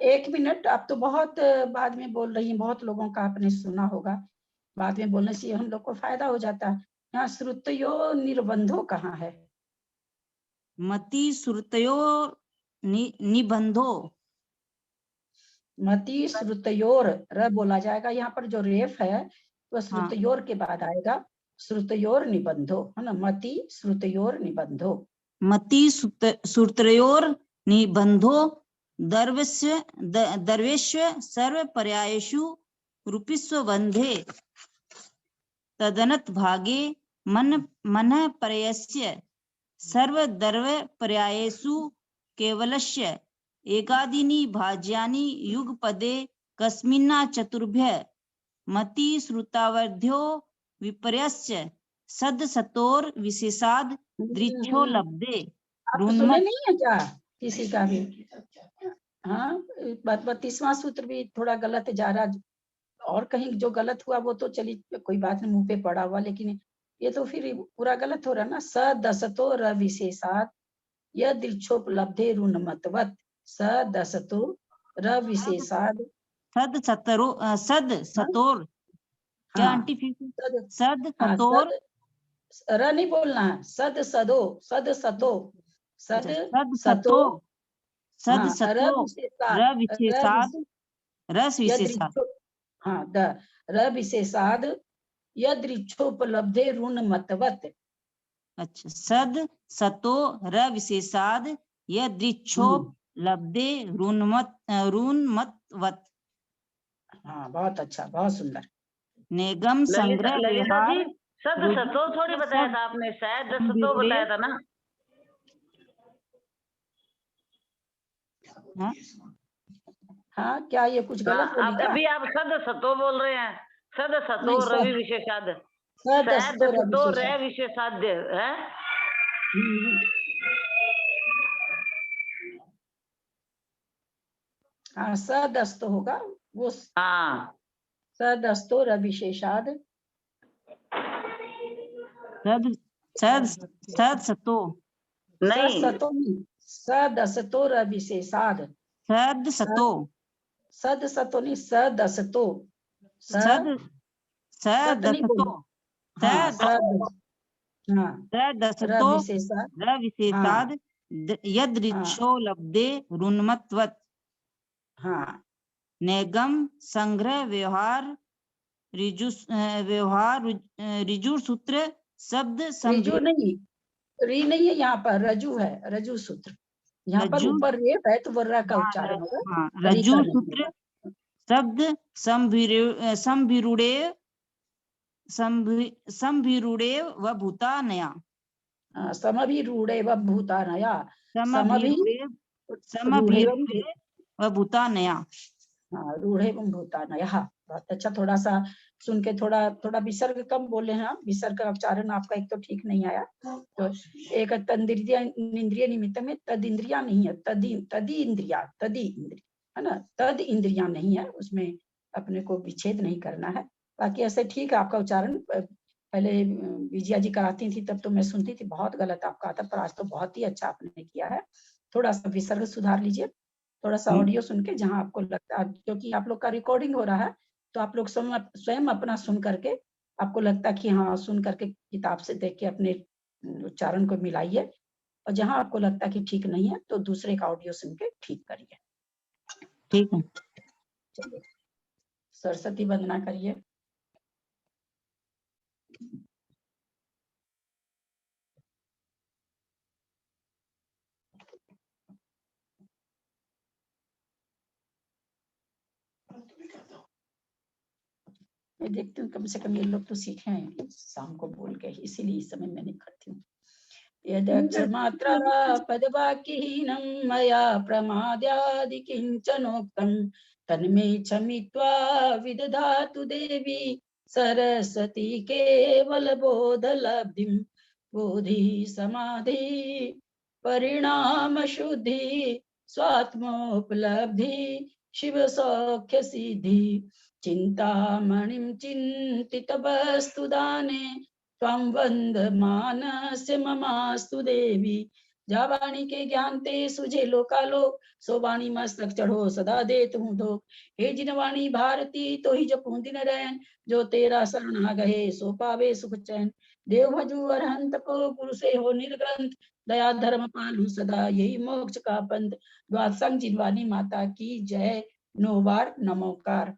एक मिनट, आप तो बहुत बाद में बोल रही हैं, बहुत लोगों का आपने सुना होगा, बाद में बोलने से हम लोग को फायदा हो जाता है। यहाँ श्रुतयो निर्बंधो कहाँ है? मति श्रुतयो निबंधो, मति श्रुतयोर र बोला जाएगा। यहाँ पर जो रेफ है वह श्रुतयोर के बाद आएगा, श्रुतयोर निबंधो है ना। मति श्रुतयोर निबंधो, मति श्रुतयोर निबंधो दर्वेश्व सर्व पर्यायेषु रूपिस्व बंधे तदनत भागे मन पर्यस्य सर्व दर्व पर्यायेषु केवलस्य एकादीनि भाज्यानि युगपदे कस्मिन्ना चतुर्भ्य मति श्रुतावर्ध्यो विपर्यस्य सद सतोर विशेषाद दृच्छो लब्धे। आप सुने नहीं है क्या किसी का भी? हाँ 32वां सूत्र भी थोड़ा गलत जा रहा, और कहीं जो गलत हुआ वो तो चलिए कोई बात नहीं, मुंह पे पड़ा हुआ, लेकिन ये तो फिर पूरा गलत हो रहा ना। सदसतो र विशेषात यह दृच्छोपलब्धे ऋणमतवत सदसतो र विशेषाद सद सतोर क्या हाँ, आंटी फिर सद सद हाँ, सतोर सद र नहीं बोलना है, सद सदो, सद सतो, सद सद सतो, सतो सद हाँ, सतो विशेषाद, र विशेषाद रस विशेषाद यदृच्छो, हाँ, र विशेषाद यदृच्छोपलब्धे ऋण मतवत। अच्छा, सद सतो र विशेषाद यदृच्छोप लब्धे ऋन्मतवत्। हाँ, बहुत अच्छा, बहुत सुंदर। नेगम संग्रह ललिता जी, व्यवहार सद सतो थोड़ी बताया था आपने, शायद सतो बताया था ना। हाँ, हाँ, क्या ये कुछ गलत बोली क्या? अभी आप सद सतो बोल रहे हैं, सद सतो नहीं, रवि विशेषाद, सद शायद सतो रवि सतो विशेषाद। रे विशेषाद्य है। हाँ, सदस्तो होगा वो। हाँ, सदस्तो रविशेषाद सद सद सद सतो नहीं, सतो नहीं, सदसतो रविशेषाद, सद सतो सद सतो नहीं, सदसतो, सद सत नहीं सदसतो बोलो। हाँ, सद, हाँ, सदसतो रविशेषाद, र विशेषाद यदृच्छो लब्धे ऋन्मतवत्। हाँ, नेगम संग्रह व्यवहार ऋजु सूत्र शब्द रिजु नहीं, री नहीं है यहाँ पर, रजू है, रजू सूत्र। यहाँ पर रज्जु, ऊपर रेप है तो वर्रा का उच्चारण होगा। हाँ, री रज्जु का नहीं सूत्र होगा। शब्द संभिरूढ़े व भूतानया। समभिरूढ़े व भूतानया, समभिरूढ़े व भूतानया। हाँ, रूढ़े एवं भूतानया, बहुत अच्छा। थोड़ा सा सुन के थोड़ा विसर्ग कम बोले हैं आप, विसर्ग का उच्चारण आपका एक तो ठीक नहीं आया। तो एक तदिंद्रिय निमित्त में तद इंद्रिया नहीं है, तदी इंद्रिया है ना, तद इंद्रिया नहीं है, उसमें अपने को विच्छेद नहीं करना है। बाकी ऐसे ठीक है आपका उच्चारण। पहले विजया जी कराती थी तब तो मैं सुनती थी, बहुत गलत आपका आता, पर आज तो बहुत ही अच्छा आपने किया है। थोड़ा सा विसर्ग सुधार लीजिए, थोड़ा सा ऑडियो सुन के, जहां आपको लगता है, क्योंकि आप लोग का रिकॉर्डिंग हो रहा है तो आप लोग स्वयं अपना सुन करके, आपको लगता कि हाँ, सुन करके किताब से देख के अपने उच्चारण को मिलाइए, और जहां आपको लगता कि ठीक नहीं है तो दूसरे का ऑडियो सुन के ठीक करिए। ठीक है, चलिए, सरस्वती वंदना करिए। मैं देखती हूँ कम से कम ये लोग तो सीखे हैं शाम को बोल के, इसीलिए इस समय मैं नहीं करती हूँ। यदक्षरमात्रा पदवाक्यहीनं मया प्रमाद्यादि किंचनोक्तं तन्मे क्षमित्वा विदधातु देवी सरस्वती केवल बोधलब्धिं। बोधि समाधि परिणाम शुद्धि स्वात्मोपलब्धि शिव सौख्य सिद्धि। चिंतामणिं चिंतित वस्तु दाने त्वं वंदमानस्य ममास्तु देवी। जावाणी के ज्ञान ते सुझे लोकालोक, सोवाणी मस्तक चढ़ो सदा देत हूँ धोख। हे जिनवाणी भारती तो ही जपूं दिन रैन, जो तेरा शरण आ गए सो पावे सुख चैन। देव भजू अरहंत को गुरु से हो निर्ग्रंथ, दया धर्म पालू सदा यही मोक्ष का पंथ। द्वादशंग जिनवाणी माता की जय, 9 बार नमोकार।